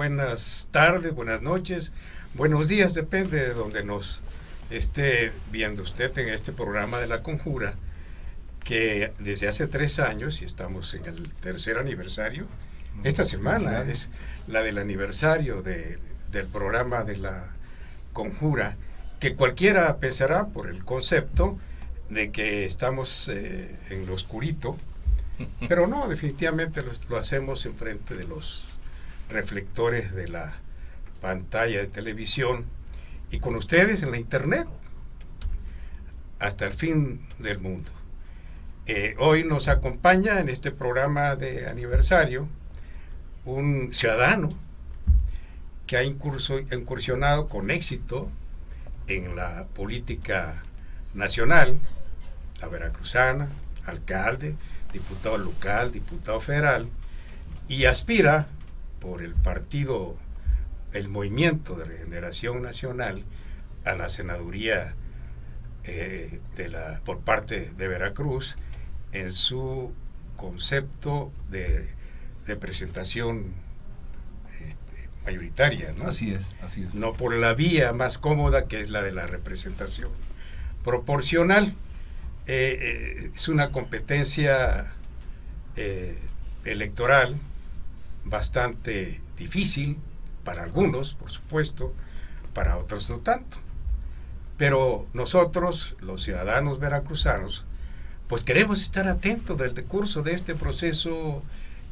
buenas tardes, buenas noches, buenos días, depende de donde nos esté viendo usted en este programa de La Conjura, que desde hace 3 años, y estamos en el 3er aniversario, esta semana es la del aniversario del programa de La Conjura, que cualquiera pensará por el concepto de que estamos en lo oscurito, pero no, definitivamente lo hacemos enfrente de los reflectores de la pantalla de televisión y con ustedes en la internet hasta el fin del mundo. Hoy nos acompaña en este programa de aniversario un ciudadano que ha incursionado con éxito en la política nacional, la veracruzana, alcalde, diputado local, diputado federal, y aspira por el partido, el Movimiento de Regeneración Nacional, a la senaduría por parte de Veracruz, en su concepto de representación mayoritaria, ¿no? Así es. No por la vía más cómoda, que es la de la representación proporcional. Es una competencia electoral bastante difícil para algunos, por supuesto, para otros no tanto. Pero nosotros, los ciudadanos veracruzanos, pues queremos estar atentos del decurso de este proceso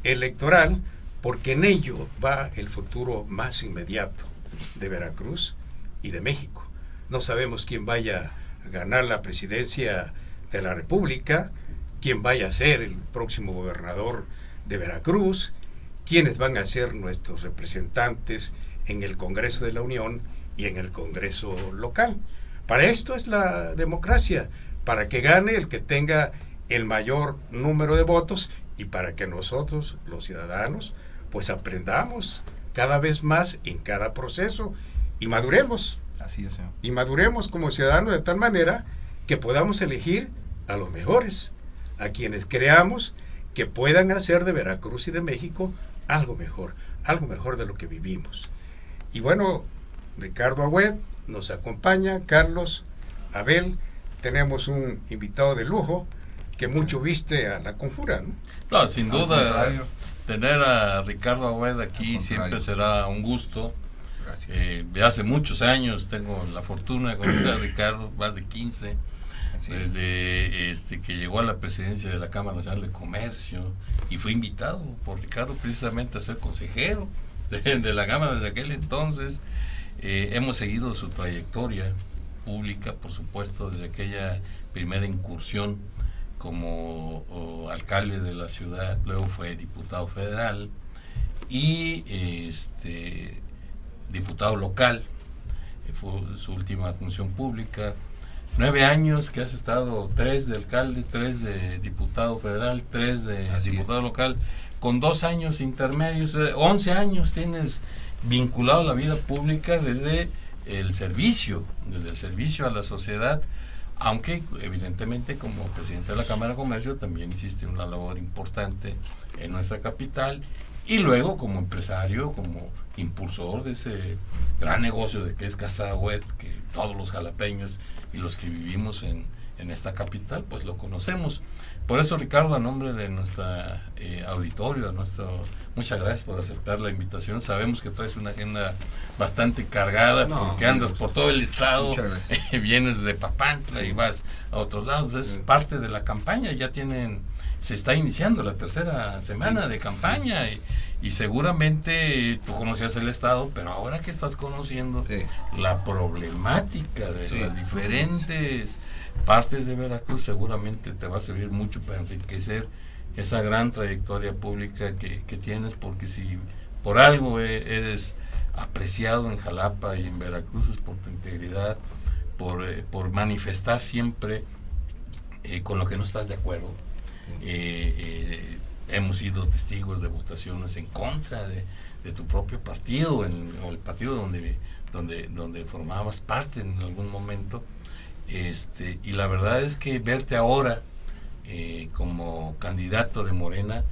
electoral, porque en ello va el futuro más inmediato de Veracruz y de México. No sabemos quién vaya a ganar la presidencia de la República, quién vaya a ser el próximo gobernador de Veracruz, quiénes van a ser nuestros representantes en el Congreso de la Unión y en el Congreso local. Para esto es la democracia, para que gane el que tenga el mayor número de votos y para que nosotros, los ciudadanos, pues aprendamos cada vez más en cada proceso y maduremos. Así es, señor. Y maduremos como ciudadanos de tal manera que podamos elegir a los mejores, a quienes creamos que puedan hacer de Veracruz y de México algo mejor de lo que vivimos. Y bueno, Ricardo Agüed nos acompaña, Carlos, Abel, tenemos un invitado de lujo que mucho viste a La Conjura, ¿no? Claro, sin duda, tener a Ricardo Agüed aquí siempre será un gusto. Gracias. De hace muchos años tengo la fortuna de conocer a Ricardo, más de 15, desde que llegó a la presidencia de la Cámara Nacional de Comercio y fue invitado por Ricardo precisamente a ser consejero de la Cámara desde aquel entonces. Hemos seguido su trayectoria pública, por supuesto, desde aquella primera incursión como alcalde de la ciudad, luego fue diputado federal y diputado local, fue su última función pública. 9 años que has estado, 3 de alcalde, 3 de diputado federal, 3 de diputado local, con 2 años intermedios, 11 años tienes vinculado a la vida pública desde el servicio a la sociedad, aunque evidentemente como presidente de la Cámara de Comercio también hiciste una labor importante en nuestra capital, y luego como empresario, como impulsor de ese gran negocio de que es Casa Agüed, que todos los jalapeños y los que vivimos en esta capital pues lo conocemos. Por eso, Ricardo, a nombre de nuestra auditorio, muchas gracias por aceptar la invitación. Sabemos que traes una agenda bastante cargada, porque andas por todo el estado, vienes de Papantla y vas a otros lados. Es parte de la campaña, se está iniciando la 3ª semana de campaña y seguramente tú conocías el estado, pero ahora que estás conociendo la problemática de las diferentes partes de Veracruz, seguramente te va a servir mucho para enriquecer esa gran trayectoria pública que tienes, porque si por algo eres apreciado en Jalapa y en Veracruz es por tu integridad, por manifestar siempre con lo que no estás de acuerdo. Hemos sido testigos de votaciones en contra de tu propio partido, o el partido donde formabas parte en algún momento, y la verdad es que verte ahora como candidato de Morena,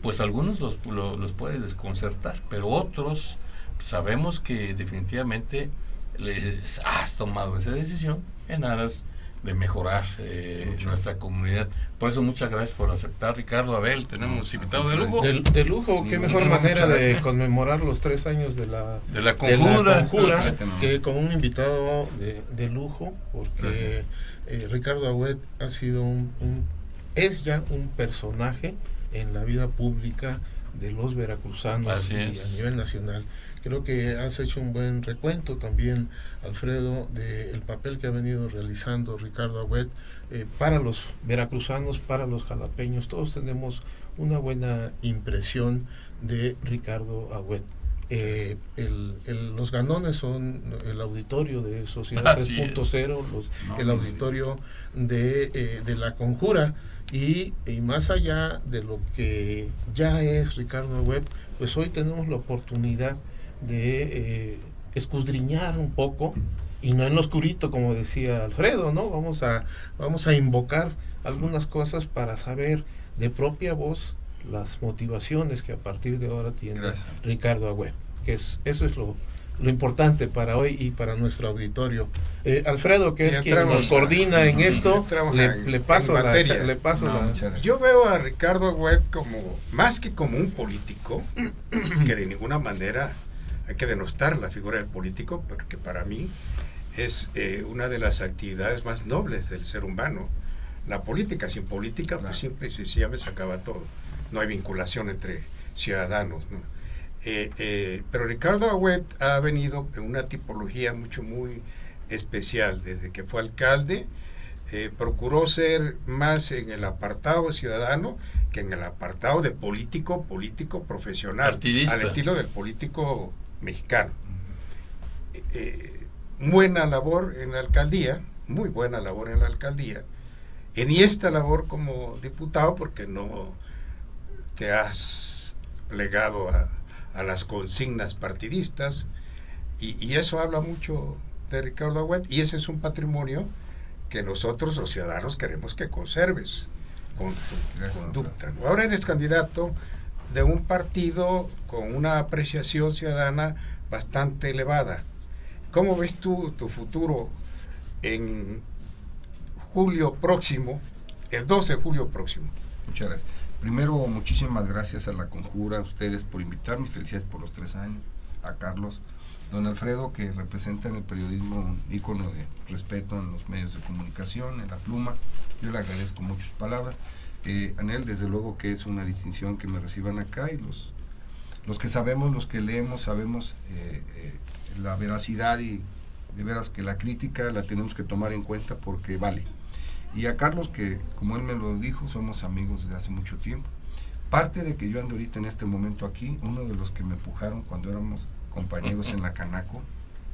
pues algunos los puede desconcertar, pero otros sabemos que definitivamente has tomado esa decisión en aras de mejorar nuestra comunidad. Por eso muchas gracias por aceptar, Ricardo. Abel, tenemos invitado de lujo. De lujo, qué mejor manera de conmemorar los 3 años de la conjura que con un invitado de lujo, porque Ricardo Agüed ha sido es ya un personaje en la vida pública de los veracruzanos y a nivel nacional. Creo que has hecho un buen recuento también, Alfredo, del papel que ha venido realizando Ricardo Agüed para los veracruzanos, para los jalapeños. Todos tenemos una buena impresión de Ricardo Agüed. Los ganones son el auditorio de Sociedad 3.0, el auditorio de la conjura, y más allá de lo que ya es Ricardo Agüed, pues hoy tenemos la oportunidad de escudriñar un poco, y no en lo oscurito, como decía Alfredo, ¿no? Vamos a invocar algunas cosas para saber de propia voz las motivaciones que a partir de ahora tiene Ricardo Agüed, que eso es lo importante para hoy y para nuestro auditorio. Alfredo, que es quien nos coordina en esto, le paso la... Yo veo a Ricardo Agüed como, más que como un político, que de ninguna manera hay que denostar la figura del político, porque para mí es una de las actividades más nobles del ser humano. La política, sin política, pues simple y sencillamente se acaba todo. No hay vinculación entre ciudadanos, ¿no? Pero Ricardo Agüed ha venido en una tipología muy especial. Desde que fue alcalde, procuró ser más en el apartado ciudadano que en el apartado de político profesional, partidista, al estilo del político mexicano. Buena labor en la alcaldía, muy buena labor en la alcaldía. En esta labor como diputado, porque no te has plegado a las consignas partidistas, y eso habla mucho de Ricardo Agüed, y ese es un patrimonio que nosotros los ciudadanos queremos que conserves con tu conducta, ¿no? Ahora eres candidato de un partido con una apreciación ciudadana bastante elevada. ¿Cómo ves tú tu futuro en julio próximo, el 12 de julio próximo? Muchas gracias. Primero, muchísimas gracias a la Conjura, a ustedes por invitarme, felicidades por los 3 años, a Carlos, don Alfredo, que representa en el periodismo un ícono de respeto en los medios de comunicación, en la pluma. Yo le agradezco mucho sus palabras. Anel, desde luego que es una distinción que me reciban acá, y los que sabemos, los que leemos, sabemos la veracidad, y de veras que la crítica la tenemos que tomar en cuenta porque vale. Y a Carlos, que como él me lo dijo, somos amigos desde hace mucho tiempo. Parte de que yo ando ahorita en este momento aquí, uno de los que me empujaron cuando éramos compañeros en la Canaco,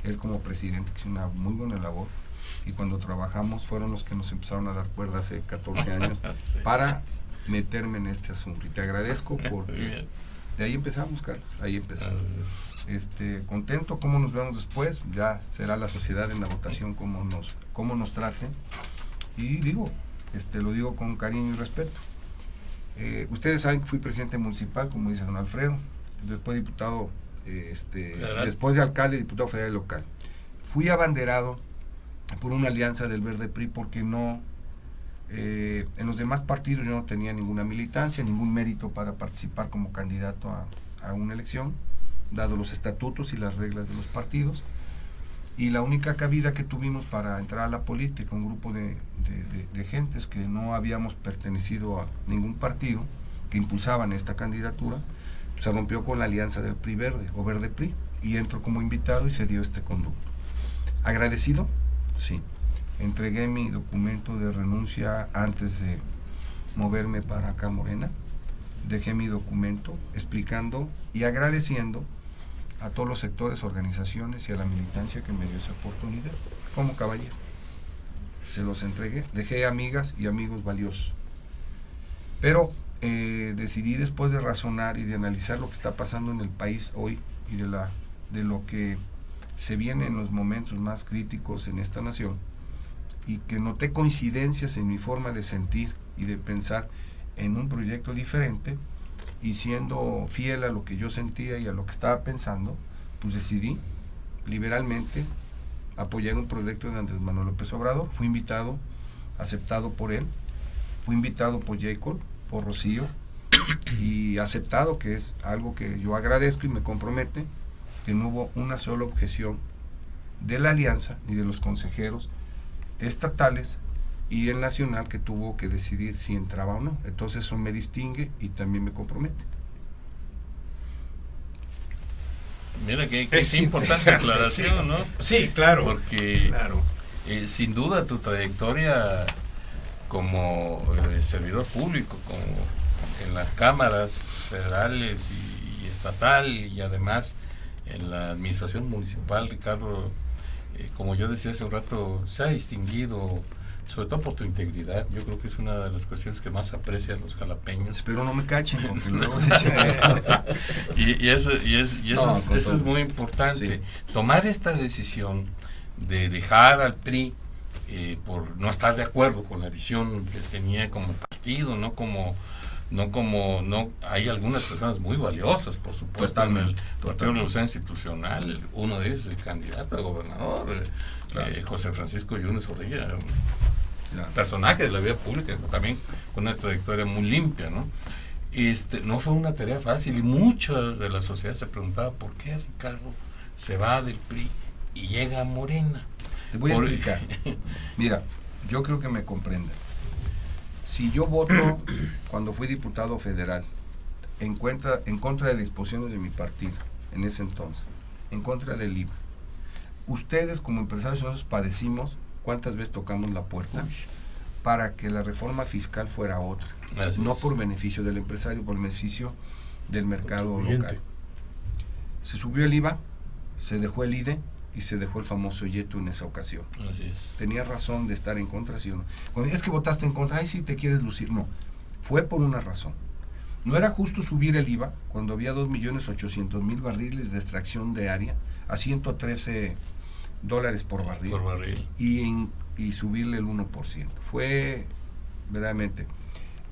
él como presidente, que hizo una muy buena labor, y cuando trabajamos fueron los que nos empezaron a dar cuerda hace 14 años sí, para meterme en este asunto. Y te agradezco porque de ahí empezamos, Carlos, ahí empezamos. Contento, cómo nos vemos después, ya será la sociedad en la votación cómo nos traten. Y lo digo con cariño y respeto. Ustedes saben que fui presidente municipal, como dice don Alfredo, después diputado, después de alcalde, diputado federal y local. Fui abanderado por una alianza del Verde PRI porque no, en los demás partidos yo no tenía ninguna militancia, ningún mérito para participar como candidato a una elección, dado los estatutos y las reglas de los partidos. Y la única cabida que tuvimos para entrar a la política, un grupo de gentes que no habíamos pertenecido a ningún partido que impulsaban esta candidatura, se rompió con la alianza del PRI Verde o Verde PRI, y entro como invitado y se dio este conducto. ¿Agradecido? Sí. Entregué mi documento de renuncia antes de moverme para acá Morena. Dejé mi documento explicando y agradeciendo a todos los sectores, organizaciones y a la militancia que me dio esa oportunidad como caballero. Se los entregué, dejé amigas y amigos valiosos. Pero decidí, después de razonar y de analizar lo que está pasando en el país hoy y de lo que se viene en los momentos más críticos en esta nación, y que noté coincidencias en mi forma de sentir y de pensar en un proyecto diferente, y siendo fiel a lo que yo sentía y a lo que estaba pensando, pues decidí liberalmente apoyar un proyecto de Andrés Manuel López Obrador. Fui invitado, aceptado por él, fui invitado por Jacob, por Rocío, y aceptado, que es algo que yo agradezco y me compromete, que no hubo una sola objeción de la alianza ni de los consejeros estatales y el nacional que tuvo que decidir si entraba o no. Entonces eso me distingue y también me compromete. Mira qué importante aclaración, ¿no? Sí, claro. Porque claro. Sin duda tu trayectoria como servidor público, como en las cámaras federales y estatal, y además en la administración municipal, Ricardo, como yo decía hace un rato, se ha distinguido sobre todo por tu integridad. Yo creo que es una de las cuestiones que más aprecian los jalapeños. Espero no me cachen, porque luego se echen esto. y eso es muy importante. Sí. Tomar esta decisión de dejar al PRI por no estar de acuerdo con la visión que tenía como partido, no hay algunas personas muy valiosas, por supuesto, en el Partido Revolucionario Institucional. Uno de ellos es el candidato a gobernador, José Francisco Yunes Orilla, personaje de la vida pública, también con una trayectoria muy limpia, ¿no? No fue una tarea fácil, y muchas de la sociedad se preguntaba por qué Ricardo se va del PRI y llega a Morena. Te voy a explicar. Mira, yo creo que me comprenden. Si yo voto cuando fui diputado federal en contra de disposiciones de mi partido, en ese entonces, en contra del IVA, ustedes como empresarios nosotros padecimos cuántas veces tocamos la puerta para que la reforma fiscal fuera otra. No por beneficio del empresario, por beneficio del mercado local. Se subió el IVA, se dejó el IDE y se dejó el famoso YETU en esa ocasión. Tenía razón de estar en contra, ¿sí o no? Cuando es que votaste en contra, ay, sí te quieres lucir. No, fue por una razón. No era justo subir el IVA cuando había 2.800.000 barriles de extracción diaria a $113 por barril. Y subirle el 1%. Fue verdaderamente.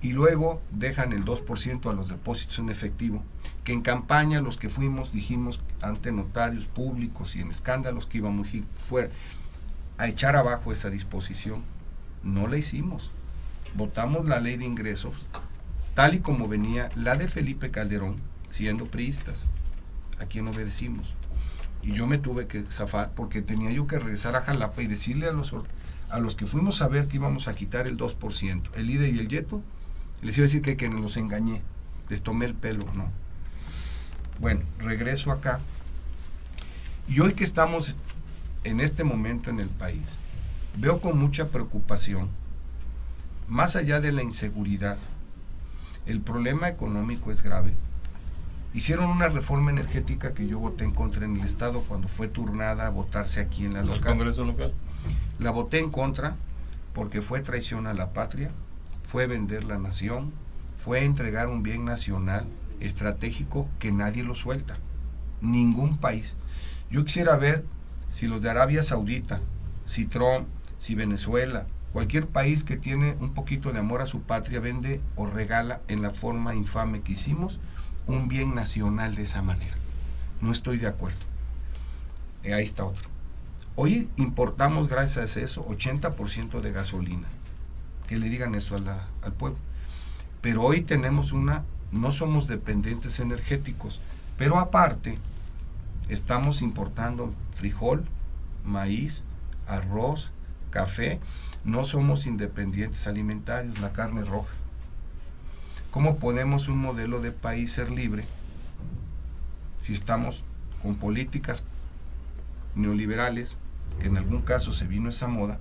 Y luego dejan el 2% a los depósitos en efectivo, que en campaña los que fuimos dijimos ante notarios públicos y en escándalos que íbamos a echar abajo esa disposición. No la hicimos. Votamos la ley de ingresos tal y como venía la de Felipe Calderón, siendo priistas, a quien obedecimos. Y yo me tuve que zafar porque tenía yo que regresar a Jalapa y decirle a los que fuimos a ver que íbamos a quitar el 2%, el IDE y el YETU, les iba a decir que los engañé, les tomé el pelo, no. Bueno, regreso acá, y hoy que estamos en este momento en el país, veo con mucha preocupación, más allá de la inseguridad, el problema económico es grave. Hicieron una reforma energética que yo voté en contra en el Estado cuando fue turnada a votarse aquí en la local. ¿El Congreso local? La voté en contra porque fue traición a la patria, fue vender la nación, fue entregar un bien nacional estratégico que nadie lo suelta, ningún país. Yo quisiera ver si los de Arabia Saudita, si Trump, si Venezuela, cualquier país que tiene un poquito de amor a su patria vende o regala en la forma infame que hicimos un bien nacional de esa manera. No estoy de acuerdo. Ahí está otro. Hoy importamos, gracias a eso, 80% de gasolina. Que le digan eso al pueblo. Pero hoy tenemos no somos dependientes energéticos, pero aparte estamos importando frijol, maíz, arroz, café. No somos independientes alimentarios, la carne roja. ¿Cómo podemos un modelo de país ser libre si estamos con políticas neoliberales, que en algún caso se vino esa moda,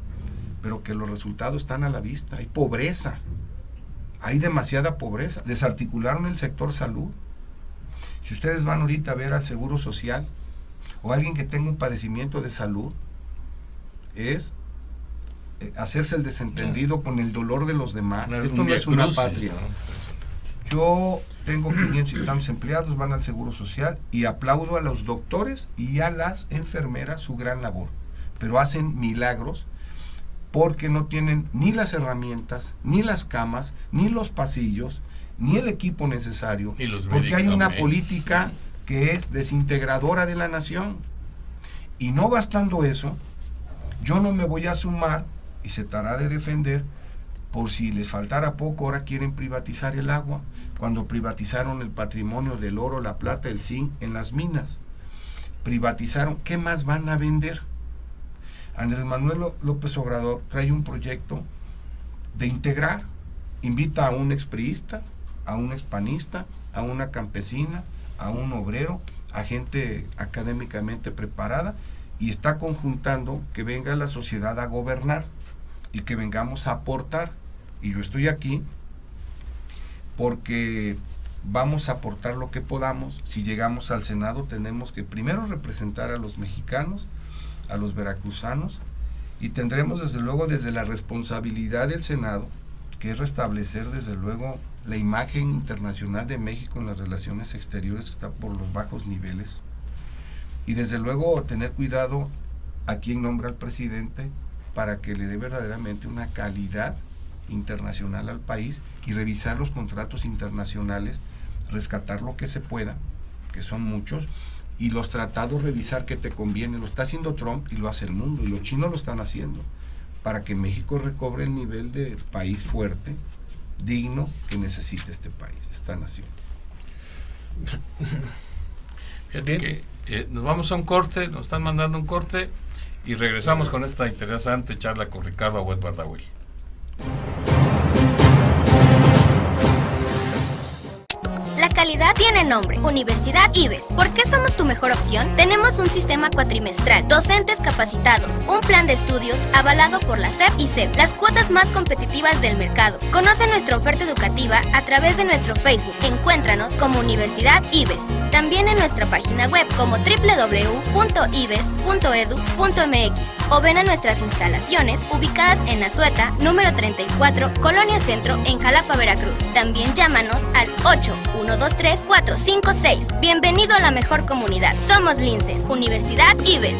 pero que los resultados están a la vista? Hay pobreza, hay demasiada pobreza. Desarticularon el sector salud. Si ustedes van ahorita a ver al Seguro Social o alguien que tenga un padecimiento de salud, es hacerse el desentendido con el dolor de los demás. Esto no es una patria. Yo tengo 500 y tantos empleados, van al Seguro Social, y aplaudo a los doctores y a las enfermeras su gran labor, pero hacen milagros porque no tienen ni las herramientas, ni las camas, ni los pasillos, ni el equipo necesario, porque hay una política que es desintegradora de la nación. Y no bastando eso, yo no me voy a sumar, y se tratará de defender, por si les faltara poco, ahora quieren privatizar el agua, cuando privatizaron el patrimonio del oro, la plata, el zinc en las minas. Privatizaron, ¿qué más van a vender? Andrés Manuel López Obrador trae un proyecto de integrar, invita a un expriista, a un expanista, a una campesina, a un obrero, a gente académicamente preparada, y está conjuntando que venga la sociedad a gobernar y que vengamos a aportar. Y yo estoy aquí porque vamos a aportar lo que podamos. Si llegamos al Senado tenemos que primero representar a los mexicanos, a los veracruzanos, y tendremos desde luego desde la responsabilidad del Senado, que es restablecer desde luego la imagen internacional de México en las relaciones exteriores, que está por los bajos niveles, y desde luego tener cuidado a quien nombra al presidente para que le dé verdaderamente una calidad internacional al país, y revisar los contratos internacionales, rescatar lo que se pueda, que son muchos, y los tratados revisar que te conviene. Lo está haciendo Trump y lo hace el mundo, y los chinos lo están haciendo, para que México recobre el nivel de país fuerte, digno, que necesita este país, esta nación. Fíjate que nos vamos a un corte, nos están mandando un corte, y regresamos con esta interesante charla con Ricardo Agüed Bardagüil. La calidad tiene nombre, Universidad IBES. ¿Por qué somos tu mejor opción? Tenemos un sistema cuatrimestral, docentes capacitados, un plan de estudios avalado por la SEP y CEP, las cuotas más competitivas del mercado. Conoce nuestra oferta educativa a través de nuestro Facebook. Encuéntranos como Universidad IBES. También en nuestra página web como www.ibes.edu.mx, o ven a nuestras instalaciones ubicadas en Azueta, número 34, Colonia Centro, en Jalapa, Veracruz. También llámanos al 8-123-456. Bienvenido a la mejor comunidad. Somos Linces, Universidad IBES.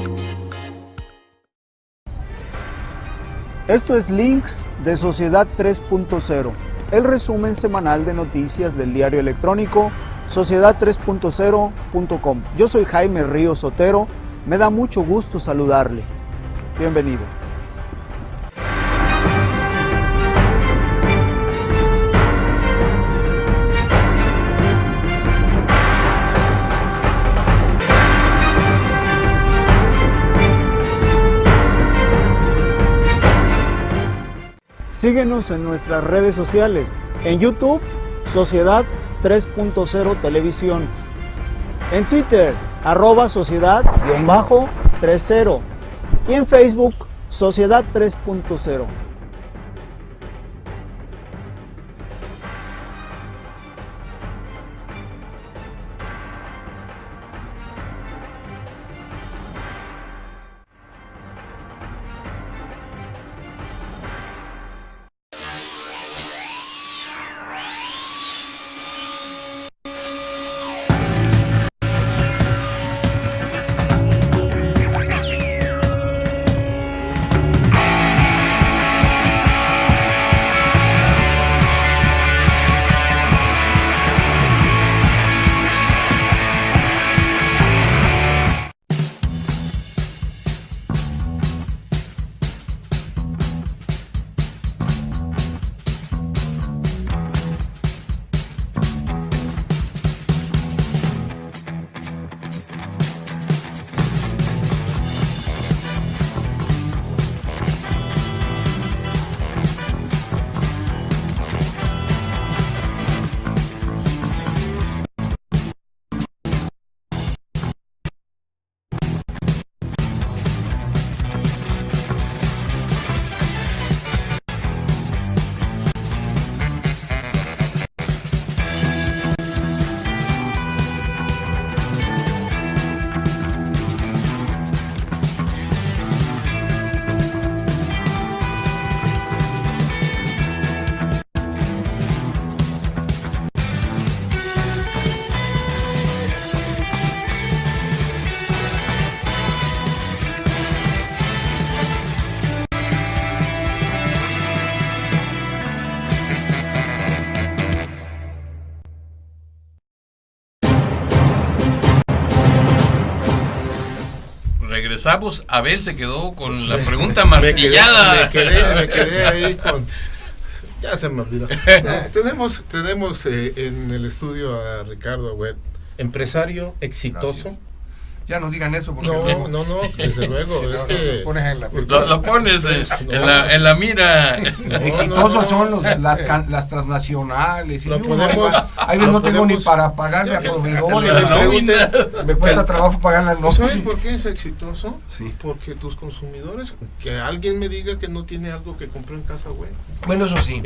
Esto es Links de Sociedad 3.0, el resumen semanal de noticias del diario electrónico sociedad3.0.com. Yo soy Jaime Ríos Otero, me da mucho gusto saludarle. Bienvenido. Síguenos en nuestras redes sociales, en YouTube, Sociedad 3.0 Televisión, en Twitter, @sociedad_30, y en Facebook, Sociedad 3.0. empezamos, Abel se quedó con la pregunta martillada. Me quedé ahí con... Ya se me olvidó. No, tenemos en el estudio a Ricardo Agüed, empresario exitoso. Gracias. Ya no digan eso porque No, desde luego, Sí, es no, que... lo pones en la Lo pones en la mira. exitosos son las transnacionales y Lo podemos- ahí lo no tengo podemos- ni para pagarle a proveedores, Le pregunté, me cuesta trabajo pagar la ¿sabes nómina. por qué es exitoso? Sí. Porque tus consumidores, que alguien me diga que no tiene algo que compró en casa, güey. Bueno, eso sí.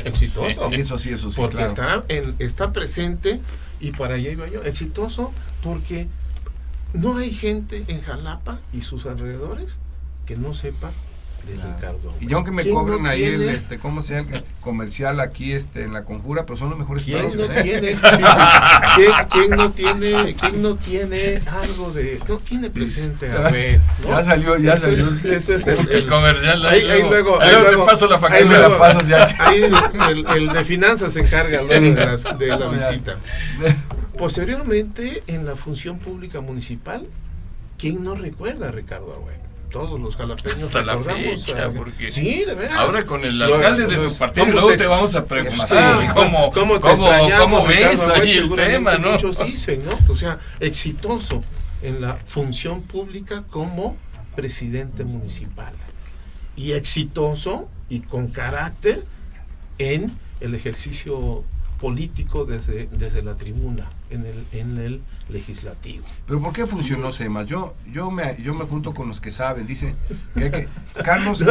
Exitoso. Sí, eso sí, Porque claro. está presente, y para allá iba yo. Exitoso porque no hay gente en Jalapa y sus alrededores que no sepa de Claro. Ricardo. Y aunque me ¿Quién cobren no ahí tiene? ¿cómo se llama? El comercial aquí en la Conjura, pero son los mejores ¿Quién precios. no tiene? Sí. ¿Quién no tiene algo de... No tiene presente a ver, ¿no? Ya salió. Ese es El comercial. Ahí luego te paso la ahí factura. luego- la pasas ya. ahí el de finanzas se encarga luego de la No, ya. visita. Posteriormente, en la función pública municipal, ¿quién no recuerda a Ricardo Agüed? Todos los jalapeños Hasta la recordamos fecha, porque sí, de veras. ahora con el alcalde de tu partido, ¿cómo luego te- te vamos a preguntar Sí, cómo te extrañamos, cómo ves Ricardo Agüed? ahí el Seguramente tema, ¿no? Muchos dicen, ¿no? O sea, exitoso en la función pública como presidente municipal. Y exitoso y con carácter en el ejercicio político desde la tribuna, en el legislativo. Pero ¿por qué funcionó SEMAS? Yo me junto con los que saben, dicen que Carlos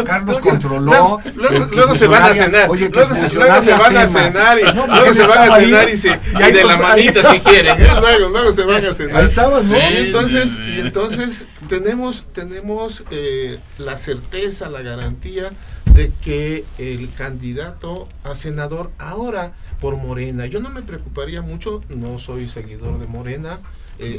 controló. Luego se van a cenar. Oye, Luego se van a cenar y No, luego porque se van a estaba ahí. cenar y hay de la cosas manita ahí. si quieren. Luego se van a cenar. Ahí estabas, ¿no? Sí. Y entonces tenemos la certeza, la garantía de que el candidato a senador ahora por Morena, yo no me preocuparía mucho, no soy seguidor de Morena,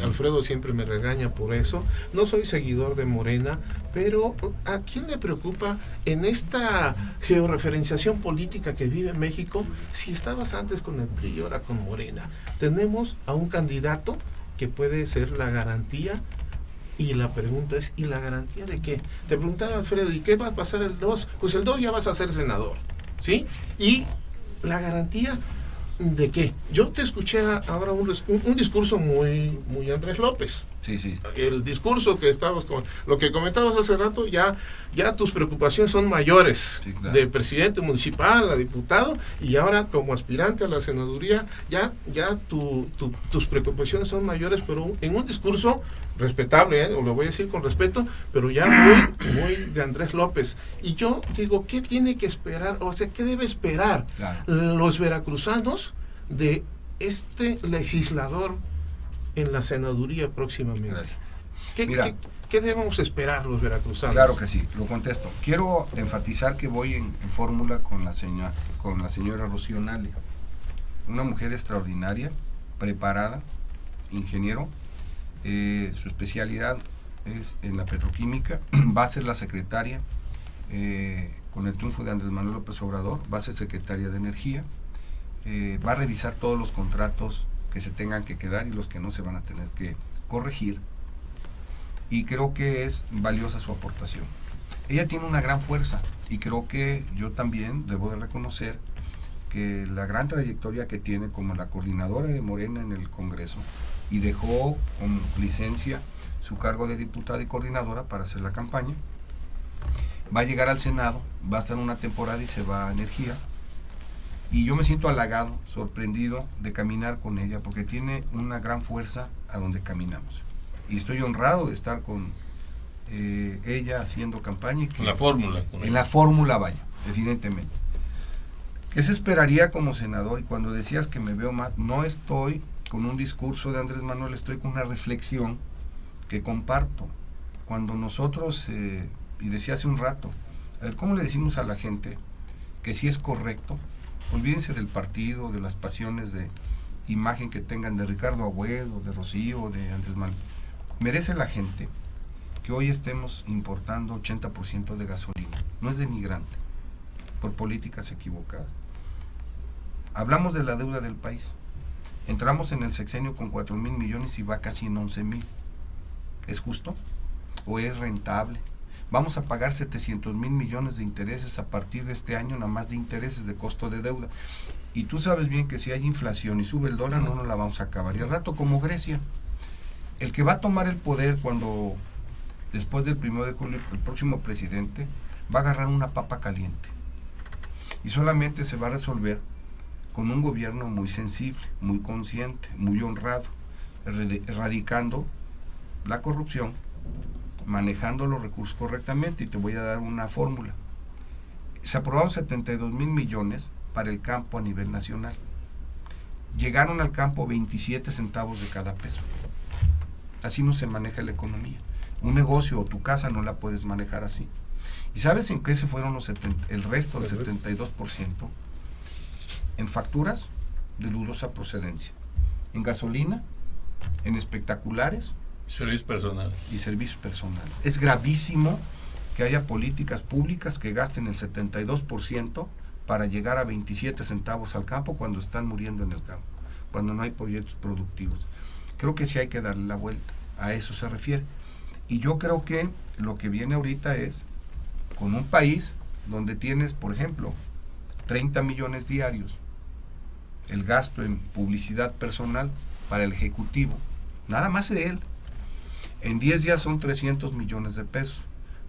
Alfredo siempre me regaña por eso, no soy seguidor de Morena, pero ¿a quién le preocupa en esta georreferenciación política que vive México si estabas antes con el PRI y ahora con Morena? Tenemos a un candidato que puede ser la garantía. Y la pregunta es, ¿y la garantía de qué? Te preguntaba Alfredo, ¿y qué va a pasar el 2? Pues el 2 ya vas a ser senador, ¿sí? Y la garantía de qué. Yo te escuché ahora un discurso muy Andrés López. Sí. El discurso que estabas con lo que comentabas hace rato, ya tus preocupaciones son mayores, Sí, claro. de presidente municipal a diputado, y ahora como aspirante a la senaduría ya tus preocupaciones son mayores, pero en un discurso respetable, lo voy a decir con respeto, pero ya muy de Andrés López. Y yo digo, ¿qué tiene que esperar? O sea, ¿qué debe esperar Claro. los veracruzanos de este legislador en la senaduría próximamente? Gracias. ¿Qué debemos esperar los veracruzanos? Claro que sí, lo contesto. Quiero enfatizar que voy en fórmula con la señora Rocío Nale, una mujer extraordinaria, preparada, ingeniero. Su especialidad es en la petroquímica, va a ser la secretaria, con el triunfo de Andrés Manuel López Obrador, va a ser secretaria de Energía, va a revisar todos los contratos que se tengan que quedar y los que no se van a tener que corregir, y creo que es valiosa su aportación. Ella tiene una gran fuerza y creo que yo también debo de reconocer que la gran trayectoria que tiene como la coordinadora de Morena en el Congreso, y dejó con licencia su cargo de diputada y coordinadora para hacer la campaña, va a llegar al Senado, va a estar una temporada y se va a Energía, y yo me siento halagado, sorprendido de caminar con ella, porque tiene una gran fuerza a donde caminamos, y estoy honrado de estar con ella haciendo campaña, y que La fórmula. en la fórmula vaya, evidentemente. ¿Qué se esperaría como senador? Y cuando decías que me veo más, no estoy con un discurso de Andrés Manuel, estoy con una reflexión que comparto. Cuando nosotros, y decía hace un rato, a ver, ¿cómo le decimos a la gente que si es correcto? Olvídense del partido, de las pasiones de imagen que tengan de Ricardo Agüed, o de Rocío, o de Andrés Manuel. Merece la gente que hoy estemos importando 80% de gasolina. No es denigrante, por políticas equivocadas. Hablamos de la deuda del país. Entramos en el sexenio con 4,000 millones y va casi en 11,000. ¿Es justo? o es rentable. Vamos a pagar 700 mil millones de intereses a partir de este año, nada más de intereses de costo de deuda. Y tú sabes bien que si hay inflación y sube el dólar, no nos la vamos a acabar. Y al rato, como Grecia, el que va a tomar el poder cuando, después del 1 de julio, el próximo presidente, va a agarrar una papa caliente. Y solamente se va a resolver con un gobierno muy sensible, muy consciente, muy honrado, erradicando la corrupción, manejando los recursos correctamente. Y te voy a dar una fórmula. Se aprobaron 72 mil millones para el campo a nivel nacional. Llegaron al campo 27 centavos de cada peso. Así no se maneja la economía. Un negocio o tu casa no la puedes manejar así. ¿Y sabes en qué se fueron el resto del 72%? En facturas de dudosa procedencia, en gasolina, en espectaculares, servicios personales. Y servicios personales. Es gravísimo que haya políticas públicas que gasten el 72% para llegar a 27 centavos al campo cuando están muriendo en el campo, cuando no hay proyectos productivos. Creo que sí hay que darle la vuelta, a eso se refiere. Y yo creo que lo que viene ahorita es con un país donde tienes, por ejemplo, 30 millones diarios, el gasto en publicidad personal para el Ejecutivo, nada más de él, en 10 días son 300 millones de pesos.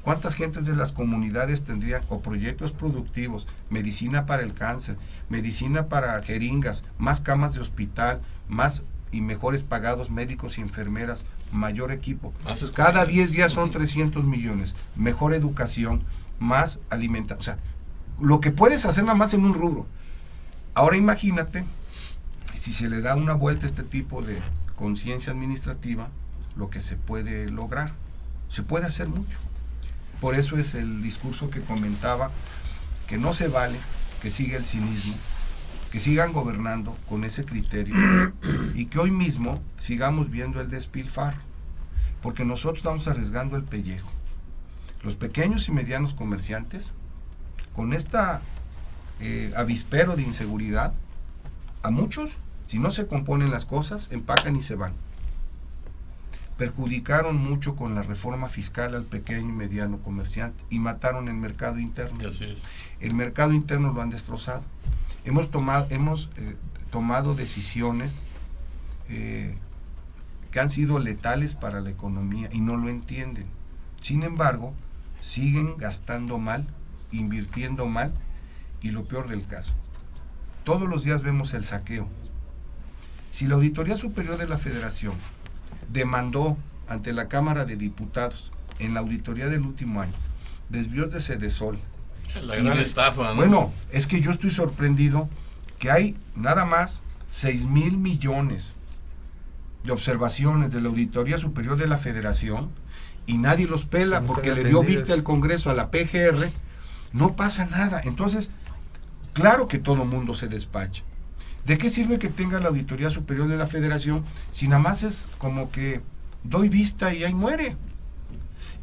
¿Cuántas gentes de las comunidades tendrían, o proyectos productivos, medicina para el cáncer, medicina para jeringas, más camas de hospital, más y mejores pagados médicos y enfermeras, mayor equipo? Cada 10 días son 300 millones, mejor educación, más alimentación. O sea, lo que puedes hacer nada más en un rubro. Ahora imagínate, si se le da una vuelta a este tipo de conciencia administrativa, lo que se puede lograr. Se puede hacer mucho. Por eso es el discurso que comentaba, que no se vale que siga el cinismo, que sigan gobernando con ese criterio y que hoy mismo sigamos viendo el despilfarro, porque nosotros estamos arriesgando el pellejo. Los pequeños y medianos comerciantes, con esta avispero de inseguridad, a muchos, si no se componen las cosas, empacan y se van. Perjudicaron mucho con la reforma fiscal al pequeño y mediano comerciante y mataron el mercado interno. Así es. El mercado interno lo han destrozado. Hemos tomado decisiones que han sido letales para la economía y no lo entienden. Sin embargo, siguen gastando mal, invirtiendo mal, y lo peor del caso, todos los días vemos el saqueo. Si la Auditoría Superior de la Federación demandó ante la Cámara de Diputados en la auditoría del último año desvíos de Sedesol, la gran estafa, ¿no? Bueno, es que yo estoy sorprendido que hay nada más 6,000 millones de observaciones de la Auditoría Superior de la Federación y nadie los pela porque le dio vista el Congreso a la PGR. No pasa nada. Entonces, claro que todo mundo se despacha. ¿De qué sirve que tenga la Auditoría Superior de la Federación si nada más es como que doy vista y ahí muere?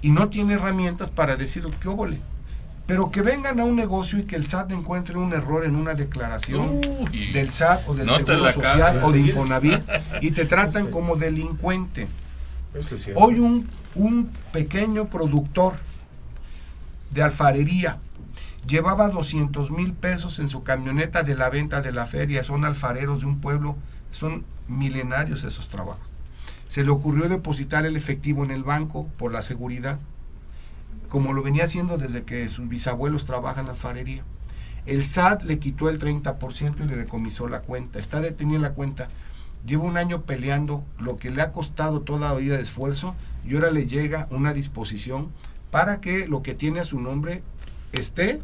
Y no tiene herramientas para decir qué óvole. Pero que vengan a un negocio y que el SAT encuentre un error en una declaración del SAT o del Seguro Social o de Infonavit y te tratan como delincuente. Hoy un pequeño productor de alfarería llevaba 200,000 pesos en su camioneta de la venta de la feria. Son alfareros de un pueblo, son milenarios esos trabajos. Se le ocurrió depositar el efectivo en el banco por la seguridad, como lo venía haciendo desde que sus bisabuelos trabajan en alfarería. El SAT le quitó el 30% y le decomisó la cuenta. Está detenida la cuenta. Lleva un año peleando lo que le ha costado toda la vida de esfuerzo y ahora le llega una disposición para que lo que tiene a su nombre esté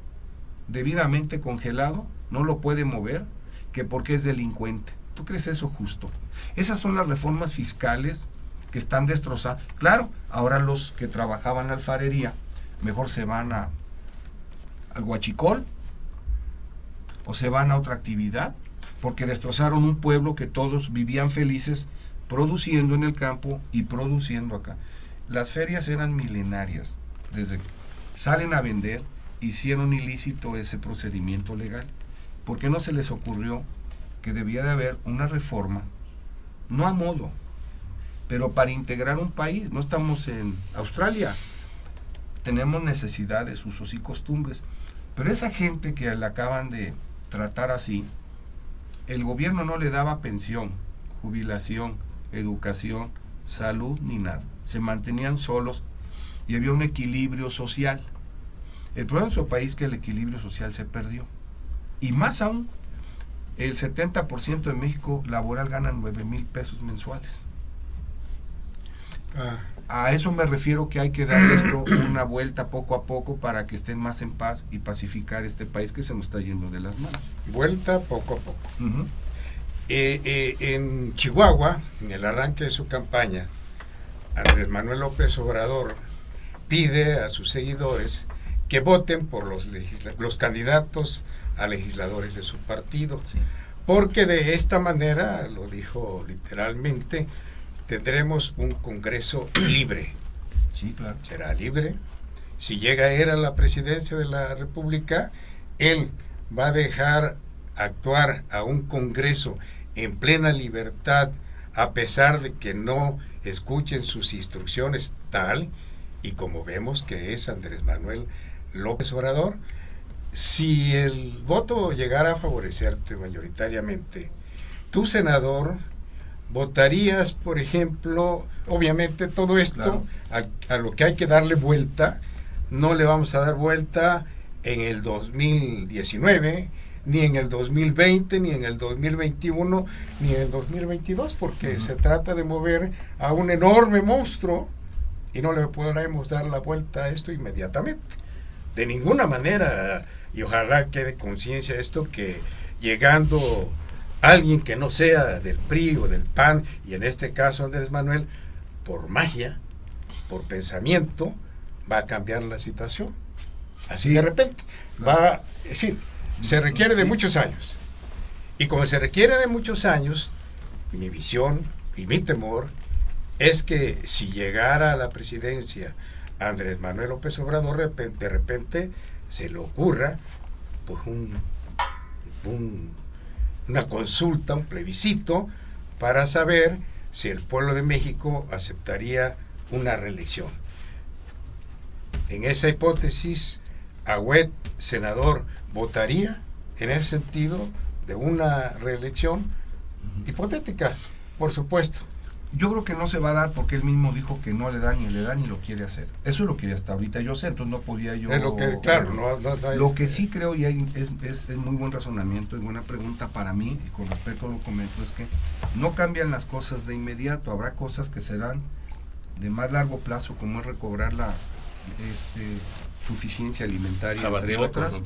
debidamente congelado, no lo puede mover, que porque es delincuente. ¿Tú crees eso justo? Esas son las reformas fiscales que están destrozadas. Claro, ahora los que trabajaban en la alfarería mejor se van al huachicol o se van a otra actividad, porque destrozaron un pueblo que todos vivían felices produciendo en el campo y produciendo acá. Las ferias eran milenarias, desde que salen a vender, hicieron ilícito ese procedimiento legal. ¿Por qué no se les ocurrió que debía de haber una reforma, no a modo, pero para integrar un país, no estamos en Australia, tenemos necesidades, usos y costumbres, pero esa gente que la acaban de tratar así, el gobierno no le daba pensión, jubilación, educación, salud ni nada, se mantenían solos y había un equilibrio social. El problema de nuestro país es que el equilibrio social se perdió, y más aún, el 70% de México laboral gana 9,000 pesos mensuales. A eso me refiero, que hay que darle esto una vuelta poco a poco para que estén más en paz y pacificar este país que se nos está yendo de las manos. Vuelta poco a poco. En Chihuahua, en el arranque de su campaña, Andrés Manuel López Obrador pide a sus seguidores que voten por los candidatos a legisladores de su partido, sí, porque de esta manera, lo dijo literalmente, tendremos un Congreso libre. Sí, claro. Será libre. Si llega él a la presidencia de la República, él va a dejar actuar a un Congreso en plena libertad, a pesar de que no escuchen sus instrucciones tal y como vemos que es Andrés Manuel López Obrador. Si el voto llegara a favorecerte mayoritariamente, tu senador, votarías, por ejemplo, obviamente todo esto, claro, a lo que hay que darle vuelta, no le vamos a dar vuelta en el 2019, ni en el 2020, ni en el 2021, ni en el 2022, porque se trata de mover a un enorme monstruo y no le podremos dar la vuelta a esto inmediatamente. De ninguna manera, y ojalá quede conciencia de esto, que llegando alguien que no sea del PRI o del PAN, y en este caso Andrés Manuel, por magia, por pensamiento, va a cambiar la situación. Así de repente. Va, es decir, se requiere de muchos años. Y como se requiere de muchos años, mi visión y mi temor es que si llegara a la presidencia Andrés Manuel López Obrador, de repente se le ocurra pues una consulta, un plebiscito, para saber si el pueblo de México aceptaría una reelección. En esa hipótesis, Agüed, senador, ¿votaría en ese sentido de una reelección? Hipotética, por supuesto. Yo creo que no se va a dar porque él mismo dijo que no le da ni lo quiere hacer. Eso es lo que hasta ahorita yo sé, entonces no podía yo... Es lo que, claro, no hay... Lo que sí creo, y es muy buen razonamiento y buena pregunta para mí, y con respecto lo comento, es que no cambian las cosas de inmediato. Habrá cosas que serán de más largo plazo, como es recobrar la suficiencia alimentaria, entre otras.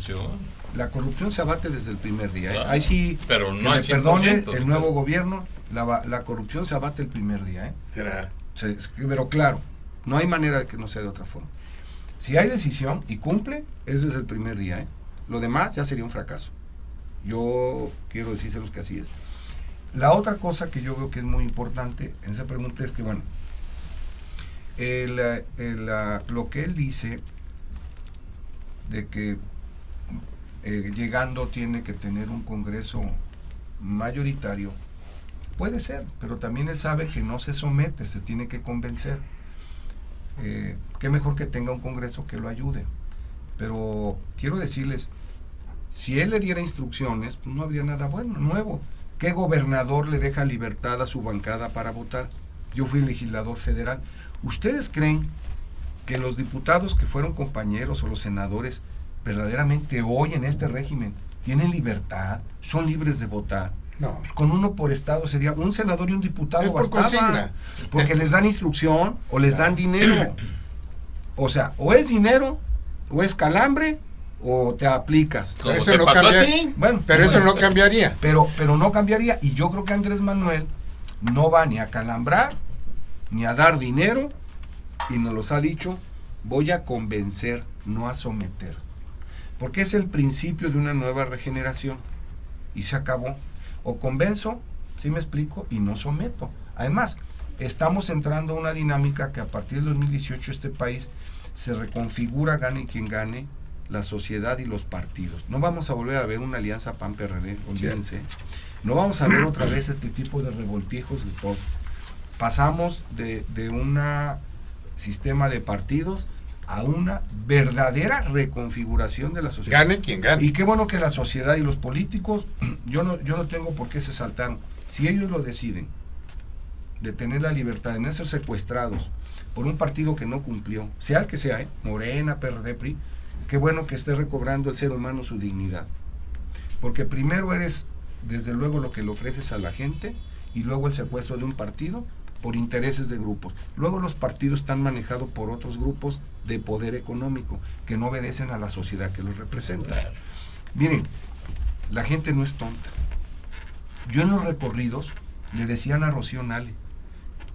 La corrupción se abate desde el primer día. Claro, ahí sí, pero no que me perdone el nuevo gobierno, la corrupción se abate el primer día. Pero claro, no hay manera de que no sea de otra forma. Si hay decisión y cumple, es desde el primer día. Lo demás ya sería un fracaso. Yo quiero decírselos que así es. La otra cosa que yo veo que es muy importante en esa pregunta es que, bueno, lo que él dice de que llegando tiene que tener un Congreso mayoritario, puede ser, pero también él sabe que no se somete, se tiene que convencer. Qué mejor que tenga un Congreso que lo ayude. Pero quiero decirles, si él le diera instrucciones, pues no habría nada bueno, nuevo. ¿Qué gobernador le deja libertad a su bancada para votar? Yo fui legislador federal. ¿Ustedes creen que los diputados que fueron compañeros o los senadores verdaderamente hoy en este régimen tienen libertad, son libres de votar? No. Pues con uno por estado sería un senador y un diputado bastaba, consigna, porque les dan instrucción o les dan dinero. O sea, o es dinero, o es calambre, o te aplicas. Pero eso no cambiaría. Bueno, pero eso no cambiaría. Pero no cambiaría. Y yo creo que Andrés Manuel no va ni a calambrar, ni a dar dinero, y nos los ha dicho, voy a convencer, no a someter. Porque es el principio de una nueva regeneración. Y se acabó. O convenzo, ¿sí me explico? Y no someto. Además, estamos entrando a una dinámica que a partir del 2018 este país se reconfigura, gane quien gane, la sociedad y los partidos. No vamos a volver a ver una alianza PAN-PRD, olvídense. No vamos a ver otra vez este tipo de revoltijos de todo. pasamos de un sistema de partidos a una verdadera reconfiguración de la sociedad. Gane quien gane. Y qué bueno que la sociedad y los políticos, yo no tengo por qué se saltaron. Si ellos lo deciden, de tener la libertad de no ser secuestrados por un partido que no cumplió, sea el que sea, Morena, PRD, PRI, qué bueno que esté recobrando el ser humano su dignidad. Porque primero eres, desde luego, lo que le ofreces a la gente, y luego el secuestro de un partido por intereses de grupos. Luego los partidos están manejados por otros grupos de poder económico que no obedecen a la sociedad que los representa. Miren, la gente no es tonta. Yo en los recorridos le decían a Rocío Nale,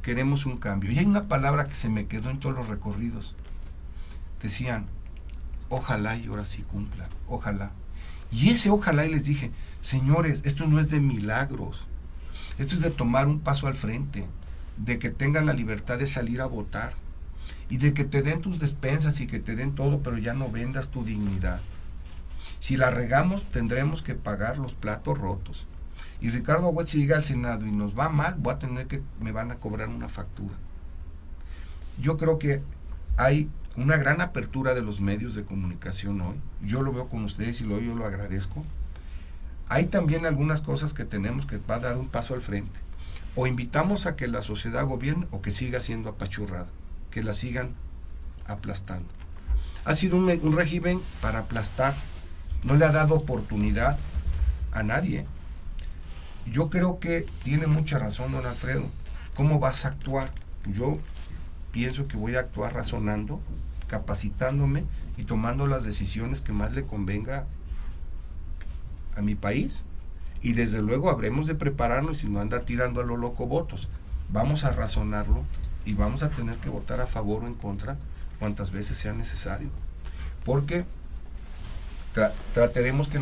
queremos un cambio. Y hay una palabra que se me quedó en todos los recorridos. Decían, ojalá y ahora sí cumpla, ojalá. Y ese ojalá, y les dije, señores, esto no es de milagros. Esto es de tomar un paso al frente, de que tengan la libertad de salir a votar y de que te den tus despensas y que te den todo, pero ya no vendas tu dignidad. Si la regamos, tendremos que pagar los platos rotos. Y Ricardo Agüed, si llega al Senado y nos va mal, me van a cobrar una factura. Yo creo que hay una gran apertura de los medios de comunicación hoy. Yo lo veo con ustedes y yo lo agradezco. Hay también algunas cosas que tenemos que va a dar un paso al frente. O invitamos a que la sociedad gobierne o que siga siendo apachurrada, que la sigan aplastando. Ha sido un régimen para aplastar, no le ha dado oportunidad a nadie. Yo creo que tiene mucha razón don Alfredo. ¿Cómo vas a actuar? Yo pienso que voy a actuar razonando, capacitándome y tomando las decisiones que más le convenga a mi país. Y desde luego habremos de prepararnos y no andar tirando a lo loco votos. Vamos a razonarlo y vamos a tener que votar a favor o en contra cuantas veces sea necesario. Porque trataremos de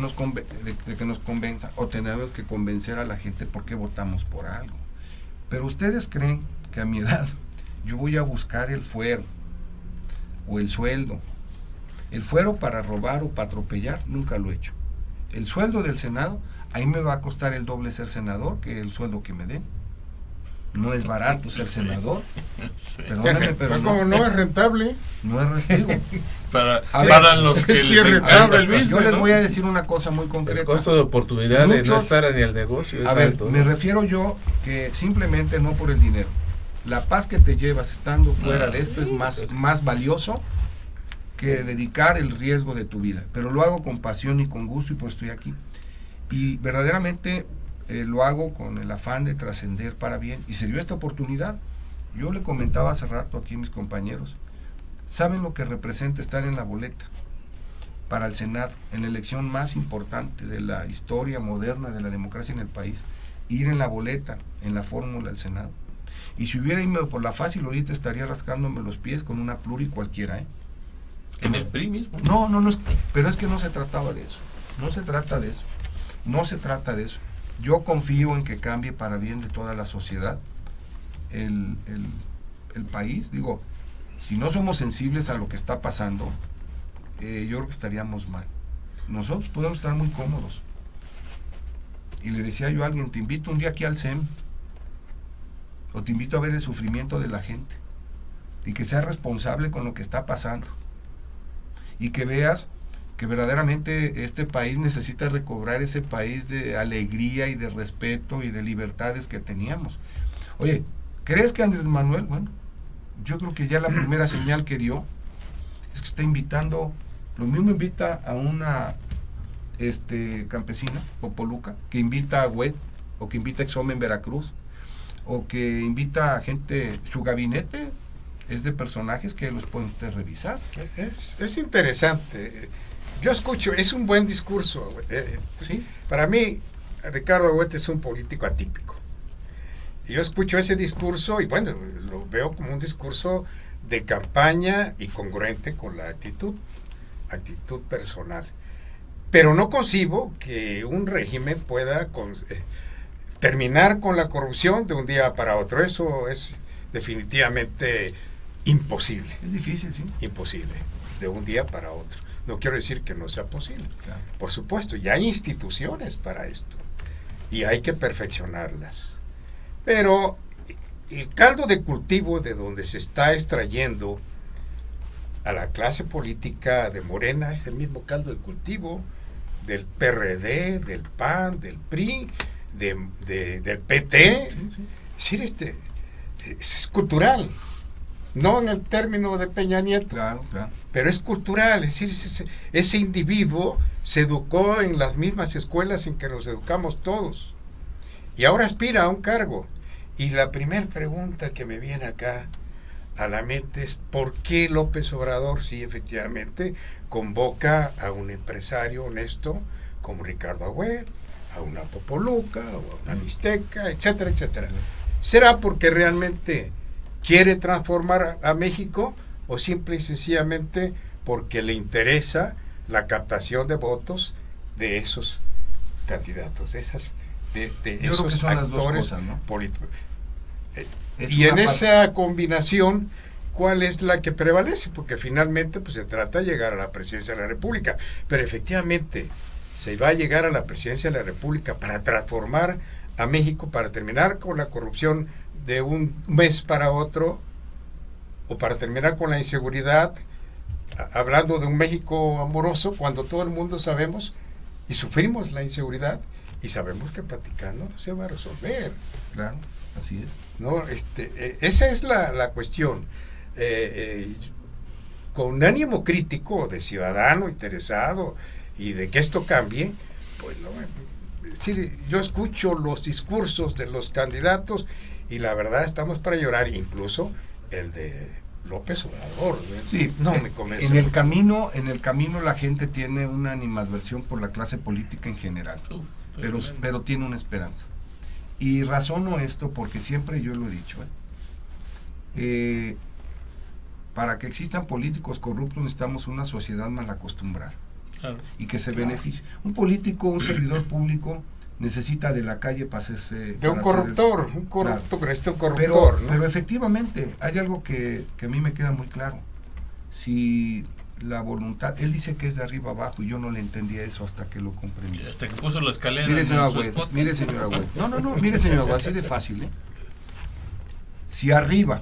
que nos convenza, o tenemos que convencer a la gente porque votamos por algo. Pero ustedes creen que a mi edad yo voy a buscar el fuero o el sueldo. El fuero para robar o para atropellar, nunca lo he hecho. El sueldo del Senado, ahí me va a costar el doble ser senador que el sueldo que me den. No es barato ser senador. Sí. Perdóname, pero como no es rentable. No es rentable. Para los que sí, les encanta el business, yo les ¿no? voy a decir una cosa muy concreta. El costo de oportunidad de no Muchos- estar en el negocio es A ver, alto, ¿no? me refiero yo que simplemente no por el dinero. La paz que te llevas estando fuera de esto es más valioso que dedicar el riesgo de tu vida. Pero lo hago con pasión y con gusto y pues estoy aquí. Y verdaderamente lo hago con el afán de trascender para bien. Y se dio esta oportunidad. Yo le comentaba hace rato aquí a mis compañeros. ¿Saben lo que representa estar en la boleta para el Senado, en la elección más importante de la historia moderna de la democracia en el país? Ir en la boleta, en la fórmula del Senado. Y si hubiera ido por la fácil, ahorita estaría rascándome los pies con una pluri cualquiera, ¿eh? En el PRI mismo. No, pero es que no se trataba de eso. No se trata de eso. No se trata de eso. Yo confío en que cambie para bien de toda la sociedad el país. Digo, si no somos sensibles a lo que está pasando, yo creo que estaríamos mal. Nosotros podemos estar muy cómodos. Y le decía yo a alguien, te invito un día aquí al SEM, o te invito a ver el sufrimiento de la gente, y que seas responsable con lo que está pasando, y que veas que verdaderamente este país necesita recobrar ese país de alegría y de respeto y de libertades que teníamos. Oye, ¿crees que Andrés Manuel? Bueno, yo creo que ya la primera señal que dio es que está invitando, lo mismo invita a una campesina, Popoluca, que invita a Agüed, o que invita a Exome en Veracruz, o que invita a gente, su gabinete es de personajes que los pueden ustedes revisar. Es interesante. Yo escucho, es un buen discurso. ¿Sí? Para mí, Ricardo Agüed es un político atípico. Y yo escucho ese discurso y bueno, lo veo como un discurso de campaña y congruente con la actitud personal. Pero no concibo que un régimen pueda terminar con la corrupción de un día para otro. Eso es definitivamente imposible. Es difícil, sí. Imposible, de un día para otro. No quiero decir que no sea posible. Claro. Por supuesto, ya hay instituciones para esto y hay que perfeccionarlas. Pero el caldo de cultivo de donde se está extrayendo a la clase política de Morena es el mismo caldo de cultivo del PRD, del PAN, del PRI, del PT. Es decir, es cultural, no en el término de Peña Nieto, Claro. pero es cultural. Es decir, ese individuo se educó en las mismas escuelas en que nos educamos todos y ahora aspira a un cargo. Y la primera pregunta que me viene acá a la mente es ¿por qué López Obrador sí efectivamente convoca a un empresario honesto como Ricardo Agüed, a una Popoluca o a una Mixteca, etcétera, etcétera? ¿Será porque realmente quiere transformar a México o simple y sencillamente porque le interesa la captación de votos de esos candidatos, de esos actores políticos? Y en esa combinación, ¿cuál es la que prevalece? Porque finalmente pues se trata de llegar a la presidencia de la República, pero efectivamente se va a llegar a la presidencia de la República para transformar a México, para terminar con la corrupción de un mes para otro, o para terminar con la inseguridad, hablando de un México amoroso, cuando todo el mundo sabemos y sufrimos la inseguridad y sabemos que platicando no se va a resolver. Claro, así es. No, esa es la cuestión. Con ánimo crítico de ciudadano interesado y de que esto cambie, pues no, es decir, yo escucho los discursos de los candidatos y la verdad estamos para llorar, incluso el de López Obrador. Sí, no me convence. En el camino la gente tiene una animadversión por la clase política en general, pero tiene una esperanza. Y razono esto porque siempre yo lo he dicho, para que existan políticos corruptos necesitamos una sociedad mal acostumbrada, claro, y que se beneficie. Un político, un servidor público necesita de la calle para hacerse... De un corruptor, claro, un corruptor. Pero efectivamente, hay algo que a mí me queda muy claro. Si la voluntad, él dice que es de arriba abajo y yo no le entendía eso hasta que lo comprendí. Hasta que puso la escalera. Mire, señor Agüed, mire, señor Agüed, así de fácil, Si arriba,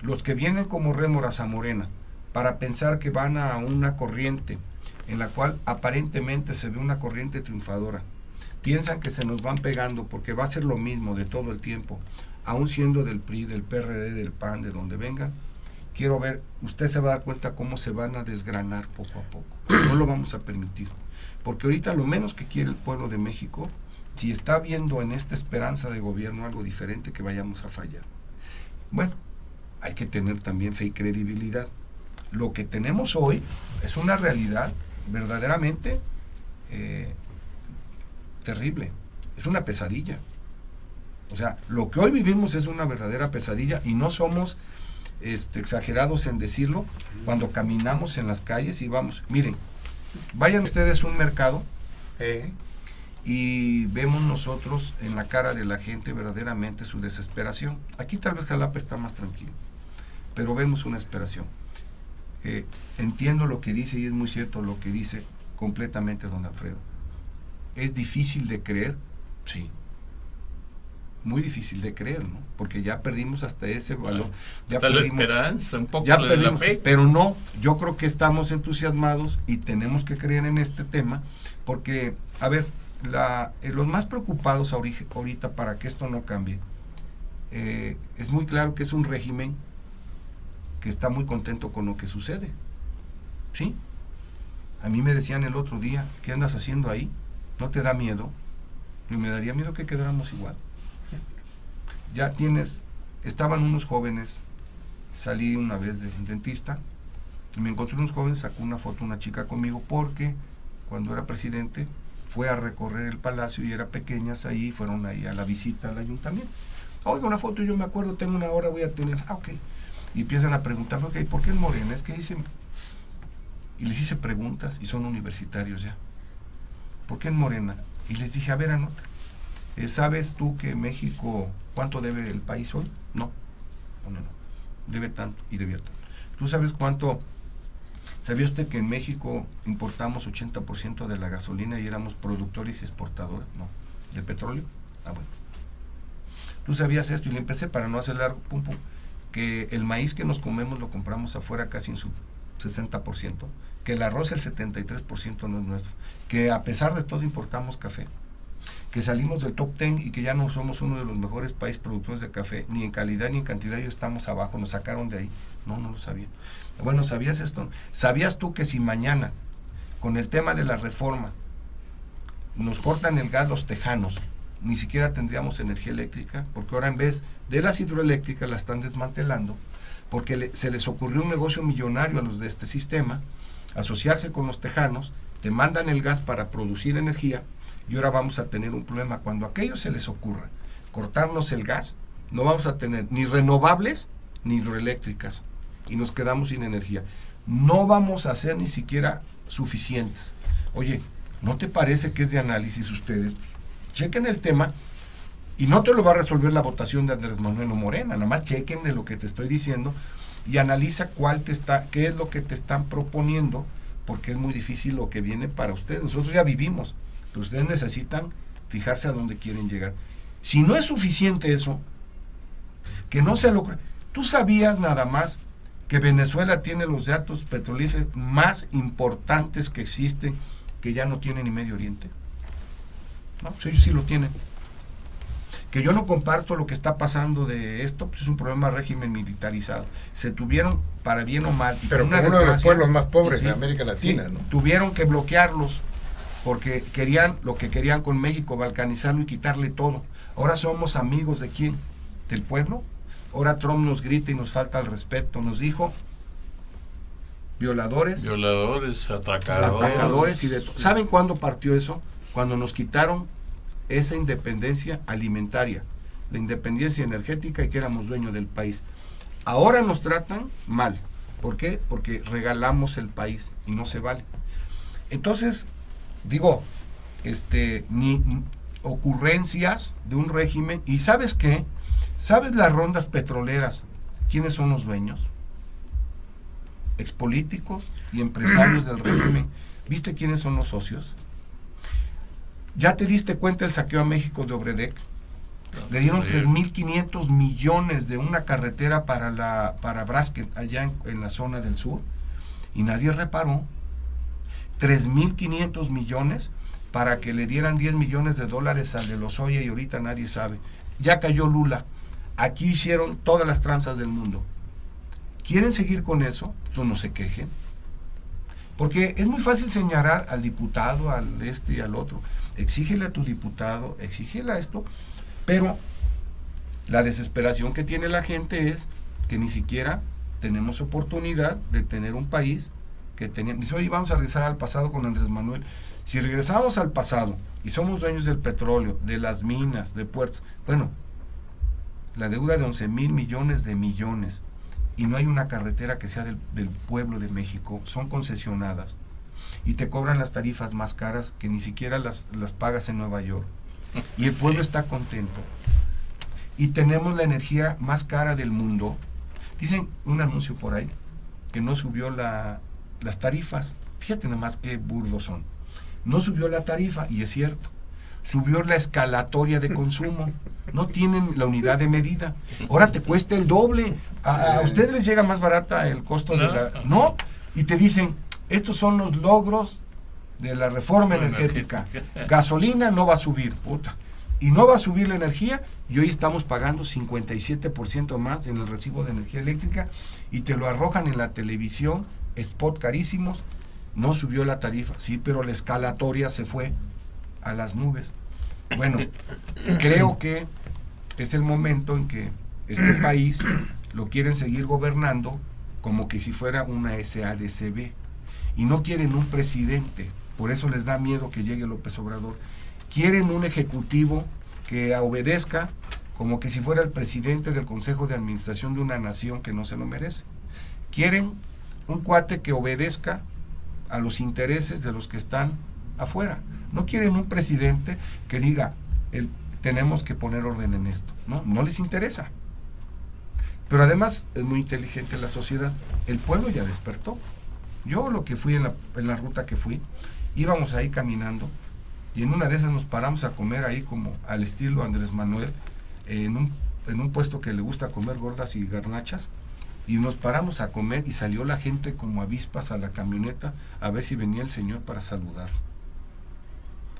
los que vienen como rémoras a Morena, para pensar que van a una corriente en la cual aparentemente se ve una corriente triunfadora, piensan que se nos van pegando porque va a ser lo mismo de todo el tiempo, aún siendo del PRI, del PRD, del PAN, de donde vengan. Quiero ver, usted se va a dar cuenta cómo se van a desgranar poco a poco. No lo vamos a permitir. Porque ahorita lo menos que quiere el pueblo de México, si está viendo en esta esperanza de gobierno algo diferente, que vayamos a fallar. Bueno, hay que tener también fe y credibilidad. Lo que tenemos hoy es una realidad verdaderamente terrible. Es una pesadilla. O sea, lo que hoy vivimos es una verdadera pesadilla y no somos exagerados en decirlo cuando caminamos en las calles y vamos. Miren, vayan ustedes a un mercado y vemos nosotros en la cara de la gente verdaderamente su desesperación. Aquí tal vez Jalapa está más tranquilo, pero vemos una desesperación. Entiendo lo que dice y es muy cierto lo que dice completamente don Alfredo. ¿Es difícil de creer? Sí. Muy difícil de creer, ¿no? Porque ya perdimos hasta ese valor. Ya hasta perdimos, la esperanza, un poco ya de perdimos, la fe. Pero no, yo creo que estamos entusiasmados y tenemos que creer en este tema, porque, a ver, los más preocupados ahorita para que esto no cambie, es muy claro que es un régimen que está muy contento con lo que sucede. ¿Sí? A mí me decían el otro día, ¿qué andas haciendo ahí? ¿No te da miedo? Y me daría miedo que quedáramos igual. Ya estaban unos jóvenes, salí una vez de un dentista, y me encontré unos jóvenes, sacó una foto una chica conmigo, porque cuando era presidente fue a recorrer el palacio y era pequeñas ahí, fueron ahí a la visita al ayuntamiento. Oiga, una foto, yo me acuerdo, tengo una hora, voy a tener, ok. Y empiezan a preguntarme, ok, ¿por qué en Morena? Es que dicen, y les hice preguntas, y son universitarios ya. ¿Por qué en Morena? Y les dije, a ver, anota. ¿Sabes tú que México, cuánto debe el país hoy? No. Debe tanto y debía tanto. ¿Tú sabes cuánto? ¿Sabía usted que en México importamos 80% de la gasolina y éramos productores y exportadores? No. ¿Del petróleo? Ah, bueno. tú sabías esto, y le empecé para no hacer largo, que el maíz que nos comemos lo compramos afuera casi en su 60%, que el arroz el 73% no es nuestro, que a pesar de todo importamos café, que salimos del top 10 y que ya no somos uno de los mejores países productores de café, ni en calidad ni en cantidad, y estamos abajo, nos sacaron de ahí. No lo sabía. Bueno, ¿sabías esto? ¿Sabías tú que si mañana, con el tema de la reforma, nos cortan el gas los tejanos, ni siquiera tendríamos energía eléctrica? Porque ahora en vez de las hidroeléctricas la están desmantelando, porque se les ocurrió un negocio millonario a los de este sistema, asociarse con los tejanos, te mandan el gas para producir energía, y ahora vamos a tener un problema. Cuando a aquellos se les ocurra cortarnos el gas, no vamos a tener ni renovables ni hidroeléctricas, y nos quedamos sin energía. No vamos a ser ni siquiera suficientes. Oye, ¿no te parece que es de análisis ustedes? Chequen el tema, y no te lo va a resolver la votación de Andrés Manuel o Morena, nada más chequen de lo que te estoy diciendo y analiza qué es lo que te están proponiendo, porque es muy difícil lo que viene para ustedes. Nosotros ya vivimos, pero ustedes necesitan fijarse a dónde quieren llegar. Si no es suficiente eso, que no se lo... ¿Tú sabías nada más que Venezuela tiene los datos petrolíferos más importantes que existen, que ya no tiene ni Medio Oriente? No, pues ellos sí lo tienen. Que yo no comparto lo que está pasando de esto, pues es un problema de régimen militarizado. Se tuvieron, para bien o mal, y pero una uno de los pueblos más pobres sí, de América Latina, sí, ¿no? Tuvieron que bloquearlos porque querían lo que querían con México, balcanizarlo y quitarle todo. Ahora somos amigos ¿de quién? ¿Del pueblo? Ahora Trump nos grita y nos falta el respeto. Nos dijo violadores, atacadores y de todo. ¿Saben cuándo partió eso? Cuando nos quitaron esa independencia alimentaria, la independencia energética, y que éramos dueños del país. Ahora nos tratan mal. ¿Por qué? Porque regalamos el país y no se vale. Entonces, digo, ni ocurrencias de un régimen. ¿Y sabes qué? ¿Sabes las rondas petroleras? ¿Quiénes son los dueños? Expolíticos y empresarios del régimen. ¿Viste quiénes son los socios? ¿Ya te diste cuenta del saqueo a México de Obredec? Le dieron 3.500 millones de una carretera para Braskem, allá en la zona del sur, y nadie reparó. 3.500 millones para que le dieran 10 millones de dólares al de Lozoya, y ahorita nadie sabe. Ya cayó Lula. Aquí hicieron todas las tranzas del mundo. ¿Quieren seguir con eso? Pues no se quejen. Porque es muy fácil señalar al diputado, al y al otro. Exígele a tu diputado, exígele a esto, pero la desesperación que tiene la gente es que ni siquiera tenemos oportunidad de tener un país que teníamos. Dice, oye, vamos a regresar al pasado con Andrés Manuel. Si regresamos al pasado y somos dueños del petróleo, de las minas, de puertos, bueno, la deuda de 11,000 millones de millones, y no hay una carretera que sea del pueblo de México, son concesionadas, y te cobran las tarifas más caras que ni siquiera las pagas en Nueva York, y el pueblo está contento, y tenemos la energía más cara del mundo. Dicen un anuncio por ahí que no subió las tarifas. Fíjate nada más qué burdos son. No subió la tarifa, y es cierto. Subió la escalatoria de consumo. No tienen la unidad de medida. Ahora te cuesta el doble. A ustedes les llega más barata el costo de la... No, y te dicen, estos son los logros de la reforma energética. Gasolina no va a subir, puta. Y no va a subir la energía, y hoy estamos pagando 57% más en el recibo de energía eléctrica, y te lo arrojan en la televisión, spot carísimos. No subió la tarifa, sí, pero la escalatoria se fue a las nubes. Bueno, creo que es el momento en que este país lo quieren seguir gobernando como que si fuera una SADCB, y no quieren un presidente. Por eso les da miedo que llegue López Obrador. Quieren un ejecutivo que obedezca como que si fuera el presidente del Consejo de Administración de una nación que no se lo merece. Quieren un cuate que obedezca a los intereses de los que están afuera. No quieren un presidente que diga, tenemos que poner orden en esto. No les interesa. Pero además es muy inteligente la sociedad. El pueblo ya despertó. Yo lo que fui en la ruta que fui, íbamos ahí caminando, y en una de esas nos paramos a comer ahí como al estilo Andrés Manuel, en un puesto que le gusta comer gordas y garnachas, y nos paramos a comer y salió la gente como avispas a la camioneta a ver si venía el señor para saludar.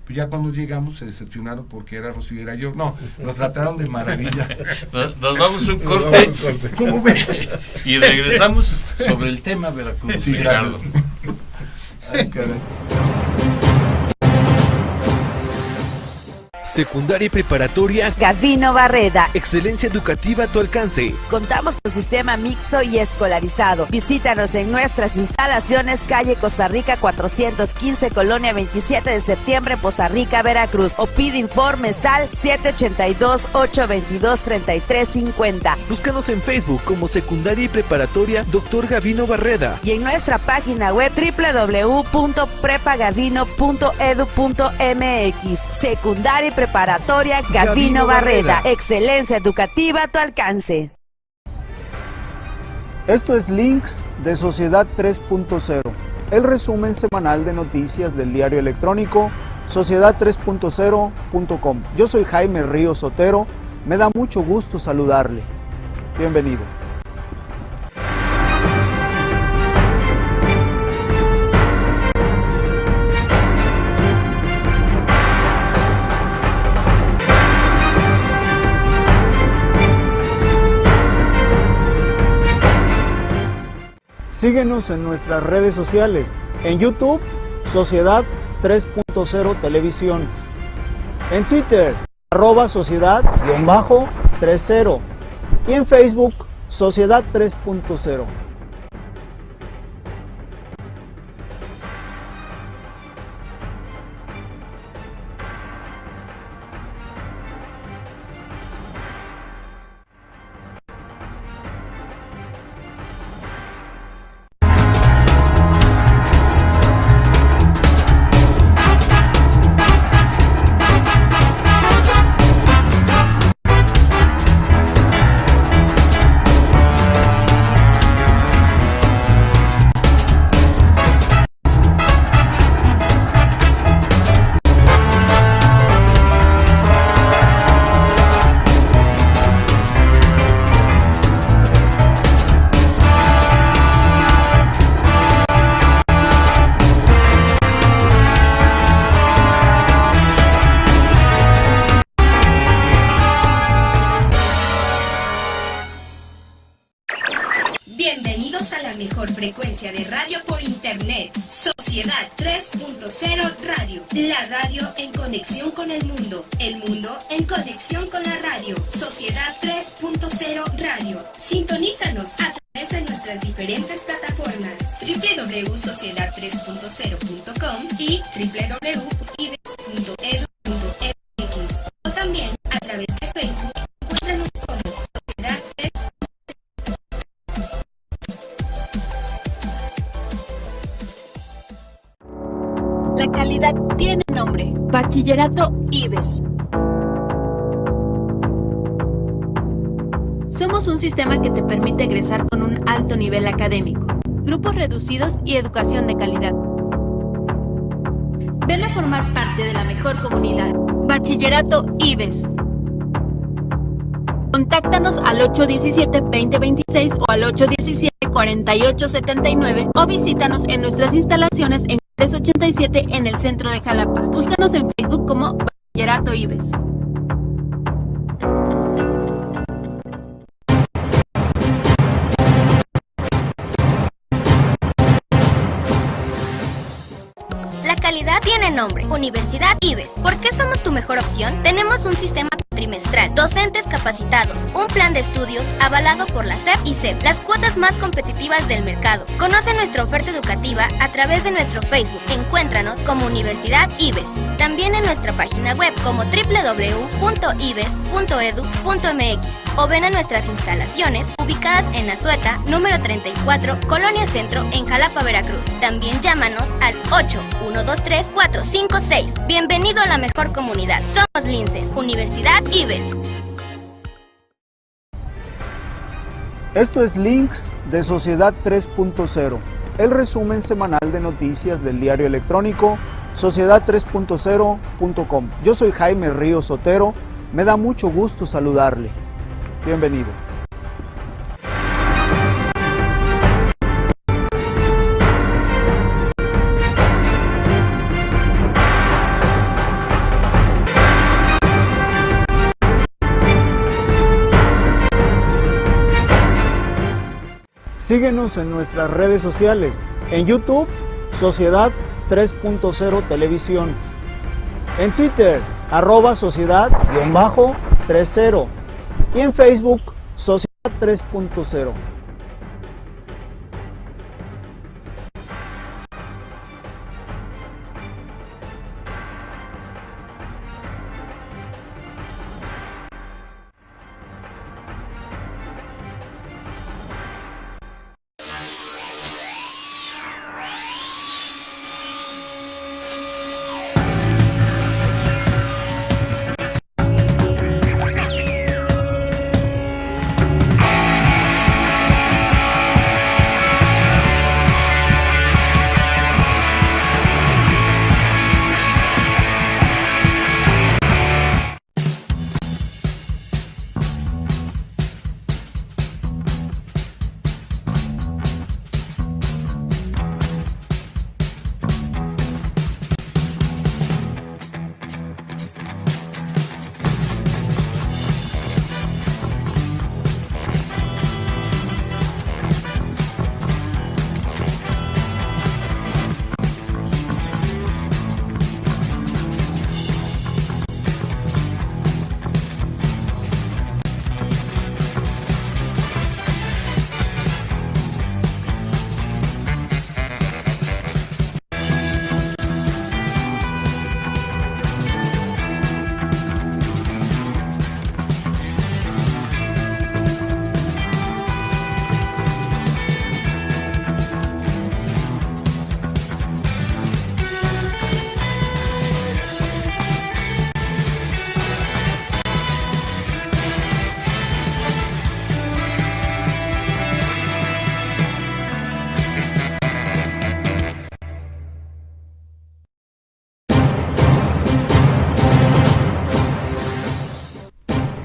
Pues ya cuando llegamos se decepcionaron porque era Rocío y era yo. No, nos trataron de maravilla. Nos vamos a un corte. ¿Cómo ve? Y regresamos sobre el tema Veracruz. Sí, Ricardo. Ay, caray. Secundaria y preparatoria Gavino Barreda. Excelencia educativa a tu alcance. Contamos con sistema mixto y escolarizado. Visítanos en nuestras instalaciones, calle Costa Rica 415, Colonia 27 de septiembre, Poza Rica, Veracruz. O pide informes al 782-822-3350. Búscanos en Facebook como Secundaria y Preparatoria Dr. Gavino Barreda. Y en nuestra página web www.prepagavino.edu.mx. Secundaria y Preparatoria Gavino Barreda. Excelencia educativa a tu alcance. Esto es Links de Sociedad 3.0, el resumen semanal de noticias del diario electrónico sociedad3.0.com. Yo soy Jaime Ríos Otero, me da mucho gusto saludarle. Bienvenido. Síguenos en nuestras redes sociales, en YouTube, Sociedad 3.0 Televisión, en Twitter, @sociedad_30 y en Facebook, Sociedad 3.0. Bienvenidos a la mejor frecuencia de radio por internet, Sociedad 3.0 Radio, la radio en conexión con el mundo en conexión con la radio, Sociedad 3.0 Radio. Sintonízanos a través de nuestras diferentes plataformas, www.sociedad3.0.com y www.ibes.edu.mx, o también a través de Facebook. Encuéntranos como Sociedad 3. La calidad tiene nombre. Bachillerato IBES. Somos un sistema que te permite egresar con un alto nivel académico, grupos reducidos y educación de calidad. Ven a formar parte de la mejor comunidad. Bachillerato IBES. Contáctanos al 817-2026 o al 817-4879 o visítanos en nuestras instalaciones en 387 en el centro de Jalapa. Búscanos en Facebook como Bachillerato IBES. La calidad tiene nombre, Universidad IBES. ¿Por qué somos tu mejor opción? Tenemos un sistema trimestral, docentes capacitados, un plan de estudios avalado por la SEP y CEP, las cuotas más competitivas del mercado. Conoce nuestra oferta educativa a través de nuestro Facebook. Encuéntranos como Universidad IBES. También en nuestra página web como www.ibes.edu.mx o ven a nuestras instalaciones ubicadas en Azueta, número 34, Colonia Centro, en Jalapa, Veracruz. También llámanos al 8-123-456. Bienvenido a la mejor comunidad. Somos Linces, Universidad IBES. Esto es Links de Sociedad 3.0, el resumen semanal de noticias del diario electrónico Sociedad3.0.com. Yo soy Jaime Ríos Otero, Me da mucho gusto saludarle. Bienvenido. Síguenos en nuestras redes sociales, en YouTube, Sociedad 3.0 Televisión, en Twitter, @Sociedad_30 y en Facebook, Sociedad 3.0.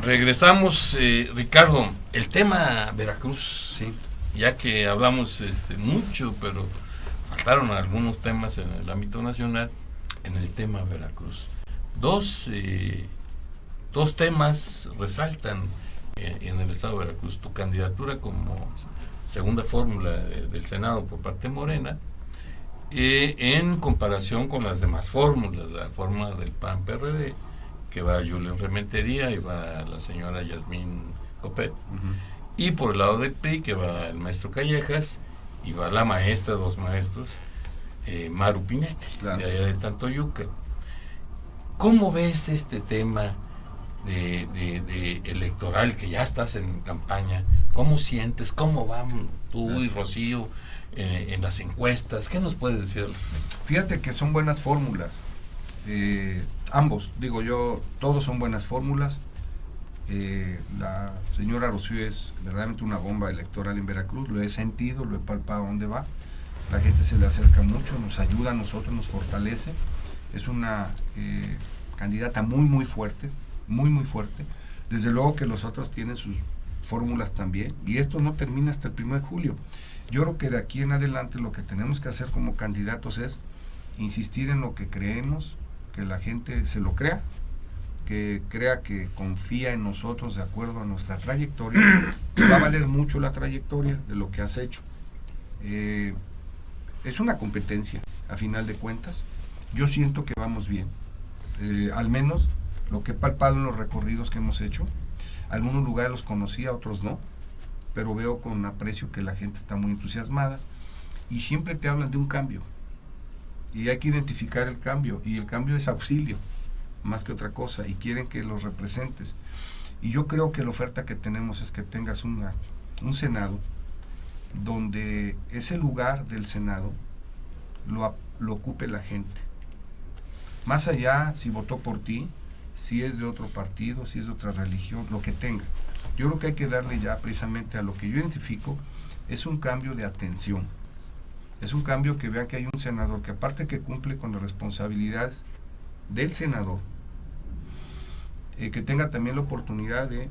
Regresamos, Ricardo, el tema Veracruz, sí, ya que hablamos mucho, pero faltaron algunos temas en el ámbito nacional, en el tema Veracruz. Dos temas resaltan en el estado de Veracruz: tu candidatura como segunda fórmula del Senado por parte de Morena, en comparación con las demás fórmulas, la fórmula del PAN-PRD, que va Julen Rementería y va la señora Yasmín Copet, y por el lado del PRI, que va el maestro Callejas y va la maestra de los maestros, Maru Pinetti, claro, de allá de Tantoyuca. ¿Cómo ves este tema de electoral, que ya estás en campaña? ¿Cómo sientes? ¿Cómo van tú y Rocío en las encuestas? ¿Qué nos puedes decir al respecto? Fíjate que son buenas fórmulas. Ambos, digo yo, todos son buenas fórmulas. La señora Rocío es verdaderamente una bomba electoral en Veracruz, lo he sentido, lo he palpado donde va. La gente se le acerca mucho, nos ayuda a nosotros, nos fortalece. Es una candidata muy fuerte, muy fuerte. Desde luego que los otros tienen sus fórmulas también, y esto no termina hasta el 1 de julio. Yo creo que de aquí en adelante lo que tenemos que hacer como candidatos es insistir en lo que creemos, que la gente se lo crea, que crea que confía en nosotros de acuerdo a nuestra trayectoria, que va a valer mucho la trayectoria de lo que has hecho. Es una competencia, a final de cuentas. Yo siento que vamos bien, al menos lo que he palpado en los recorridos que hemos hecho. Algunos lugares los conocía, otros no, pero veo con aprecio que la gente está muy entusiasmada y siempre te hablan de un cambio. Y hay que identificar el cambio, y el cambio es auxilio, más que otra cosa, y quieren que los representes. Y yo creo que la oferta que tenemos es que tengas un Senado donde ese lugar del Senado lo ocupe la gente. Más allá si votó por ti, si es de otro partido, si es de otra religión, lo que tenga. Yo creo que hay que darle ya precisamente a lo que yo identifico, es un cambio de atención. Es un cambio que vean que hay un senador que, aparte que cumple con las responsabilidades del senador, que tenga también la oportunidad de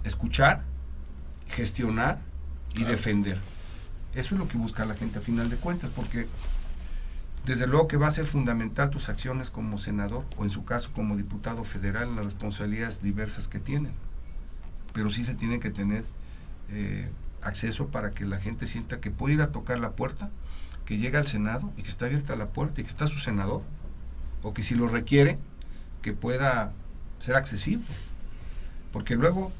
escuchar, gestionar y defender. Eso es lo que busca la gente a final de cuentas, porque desde luego que va a ser fundamental tus acciones como senador, o en su caso como diputado federal, en las responsabilidades diversas que tienen. Pero sí se tiene que tener acceso para que la gente sienta que puede ir a tocar la puerta, que llega al Senado y que está abierta la puerta y que está su senador, o que si lo requiere, que pueda ser accesible. Porque luego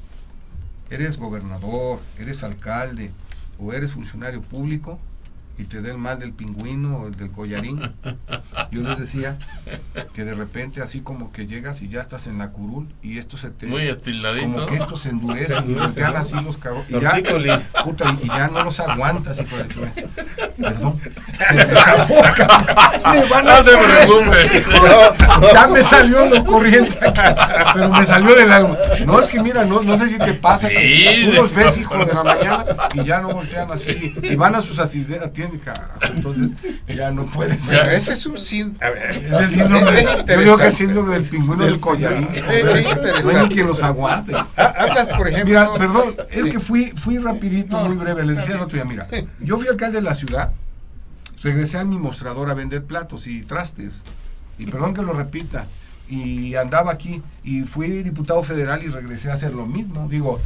eres gobernador, eres alcalde o eres funcionario público y te da el mal del pingüino o el del collarín. Yo les decía que de repente así como que llegas y ya estás en la curul y esto se te... Muy estiladito. Como que esto se endurece y voltean así los cabros. Y ya, puta, y ya no los aguantas, hijo de su... Perdón. Se me desafoca. Me van a... No te preocupes. Ya me salió lo corriente aquí, pero me salió del alma. No, es que mira, no sé si te pasa, sí, que tú los ves, hijo de la mañana, y ya no voltean así, y van a sus asistentes, entonces ya no puede ser. Ese es un síndrome. Es el síndrome. Yo digo que el síndrome del pingüino del collarín. No hay ni quien los aguante. Hablas, por ejemplo. Mira, perdón, es que fui rapidito, muy breve. Les decía el otro día, mira, yo fui alcalde de la ciudad, regresé a mi mostrador a vender platos y trastes. Y perdón que lo repita. Y andaba aquí y fui diputado federal y regresé a hacer lo mismo. Digo,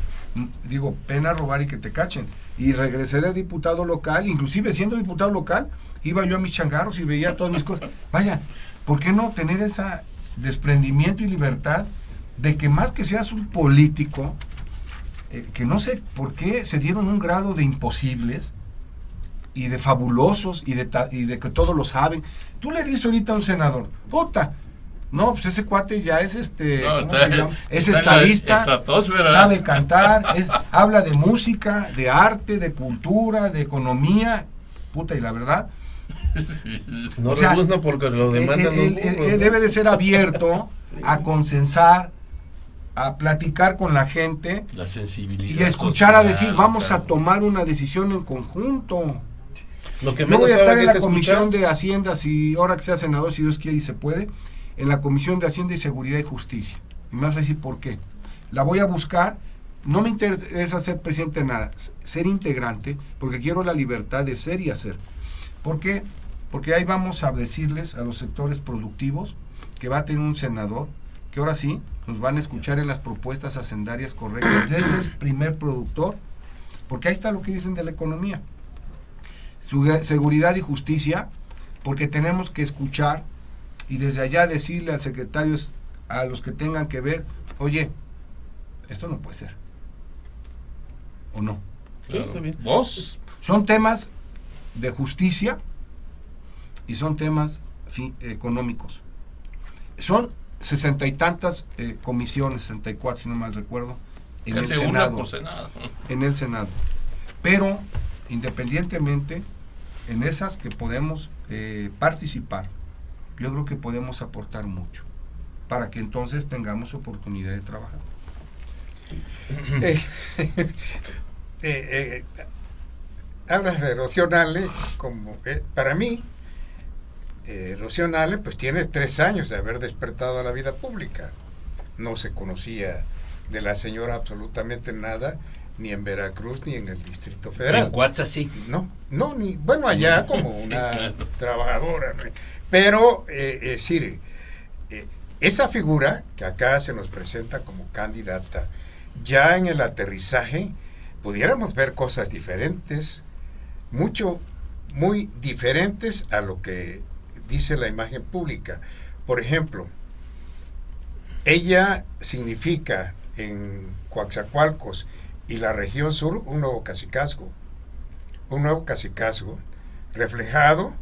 pena robar y que te cachen. Y regresé de diputado local, inclusive siendo diputado local, iba yo a mis changarros y veía todas mis cosas. Vaya, ¿por qué no tener ese desprendimiento y libertad de que más que seas un político, que no sé por qué se dieron un grado de imposibles y de fabulosos y de que todos lo saben? Tú le dices ahorita a un senador, puta, no, pues ese cuate ya es es estadista, sabe cantar, habla de música, de arte, de cultura, de economía, puta, y la verdad, no, o sea, porque lo demandan debe de ser abierto a consensar, a platicar con la gente, la sensibilidad y a escuchar social, a decir, vamos a tomar una decisión en conjunto. Lo que no voy a estar en la comisión de Hacienda, si ahora que sea senador, si Dios quiere y se puede, en la Comisión de Hacienda y Seguridad y Justicia. Y me vas a decir por qué. La voy a buscar, no me interesa ser presidente de nada, ser integrante, porque quiero la libertad de ser y hacer. ¿Por qué? Porque ahí vamos a decirles a los sectores productivos que va a tener un senador, que ahora sí nos van a escuchar en las propuestas hacendarias correctas, desde el primer productor, porque ahí está lo que dicen de la economía. Seguridad y justicia, porque tenemos que escuchar y desde allá decirle al secretario, a los que tengan que ver, oye, esto no puede ser, ¿o no? Claro. ¿Vos? Son temas de justicia y son temas económicos. Son 60 y tantas comisiones, 64 si no mal recuerdo, en el Senado. En el Senado. Pero independientemente, en esas que podemos participar, yo creo que podemos aportar mucho para que entonces tengamos oportunidad de trabajar. Hablas de Rocío Nale, como para mí, Rocío Nale pues tiene 3 años de haber despertado a la vida pública. No se conocía de la señora absolutamente nada, ni en Veracruz ni en el Distrito Federal. En Coatzá sí. No, ni bueno, allá como una trabajadora, ¿no? Pero esa figura que acá se nos presenta como candidata, ya en el aterrizaje pudiéramos ver cosas diferentes, muy diferentes a lo que dice la imagen pública. Por ejemplo, ella significa en Coatzacoalcos y la región sur un nuevo cacicazgo reflejado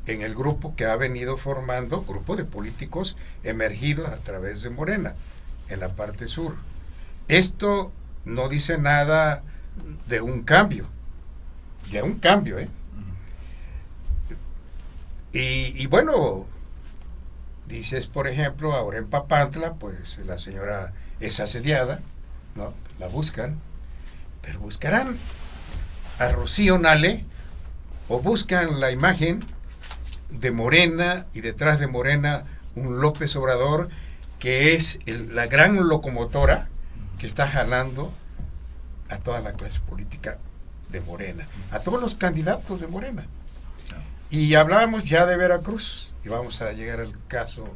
en el grupo que ha venido formando, grupo de políticos emergidos a través de Morena, en la parte sur. Esto no dice nada de un cambio, Y bueno, dices, por ejemplo, ahora en Papantla, pues la señora es asediada, ¿no? La buscan, pero buscarán a Rocío Nale o buscan la imagen de Morena y detrás de Morena un López Obrador que es la gran locomotora que está jalando a toda la clase política de Morena, a todos los candidatos de Morena. Y hablábamos ya de Veracruz, y vamos a llegar al caso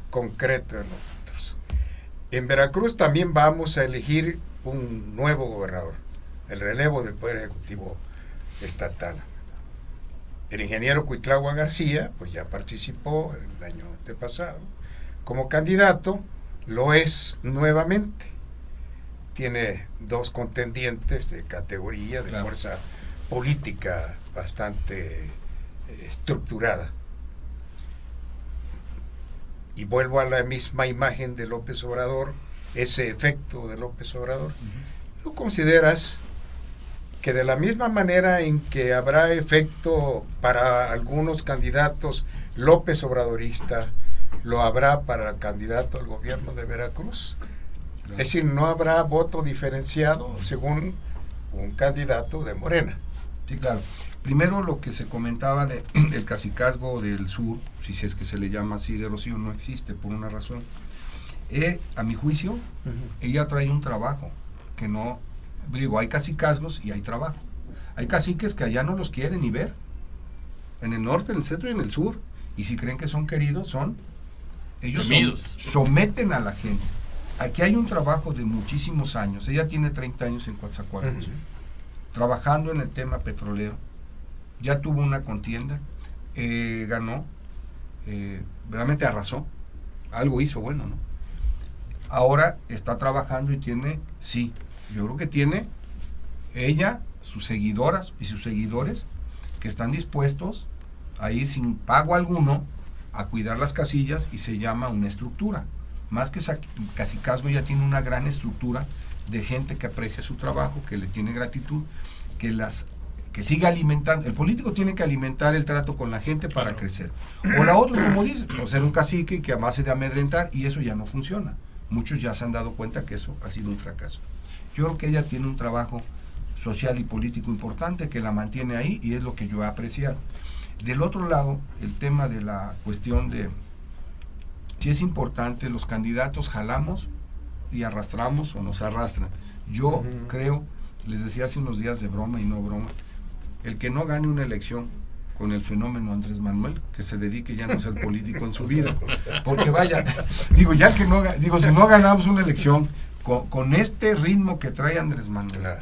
concreto de nosotros. En Veracruz también vamos a elegir un nuevo gobernador, el relevo del Poder Ejecutivo Estatal. El ingeniero Cuitlagua García, pues ya participó el año antepasado como candidato, lo es nuevamente. Tiene 2 contendientes de categoría, de fuerza política bastante estructurada. Y vuelvo a la misma imagen de López Obrador, ese efecto de López Obrador. ¿Tú consideras que de la misma manera en que habrá efecto para algunos candidatos López Obradorista, lo habrá para el candidato al gobierno de Veracruz? Es decir, no habrá voto diferenciado según un candidato de Morena. Sí, claro. Primero, lo que se comentaba del cacicazgo del sur, si es que se le llama así, de Rocío, no existe por una razón. A mi juicio, ella trae un trabajo que no, digo, hay cacicazgos y hay trabajo. Hay caciques que allá no los quieren ni ver, en el norte, en el centro y en el sur, y si creen que son queridos, ellos someten a la gente. Aquí hay un trabajo de muchísimos años. Ella tiene 30 años en Coatzacoalcos, trabajando en el tema petrolero. Ya tuvo una contienda, ganó, realmente arrasó, algo hizo bueno, ¿no? Ahora está trabajando y tiene, yo creo que tiene ella, sus seguidoras y sus seguidores que están dispuestos a ir sin pago alguno a cuidar las casillas, y se llama una estructura. Más que cacicazgo, ya tiene una gran estructura de gente que aprecia su trabajo, que le tiene gratitud, que sigue alimentando. El político tiene que alimentar el trato con la gente para crecer. O la otra, como dice, o ser un cacique que a base de amedrentar, y eso ya no funciona. Muchos ya se han dado cuenta que eso ha sido un fracaso. Yo creo que ella tiene un trabajo social y político importante que la mantiene ahí, y es lo que yo he apreciado. Del otro lado, el tema de la cuestión de si es importante, los candidatos jalamos y arrastramos o nos arrastran. Yo creo, les decía hace unos días de broma y no broma, el que no gane una elección con el fenómeno Andrés Manuel, que se dedique ya no a ser político en su vida, porque vaya, si no ganamos una elección con este ritmo que trae Andrés Manuel,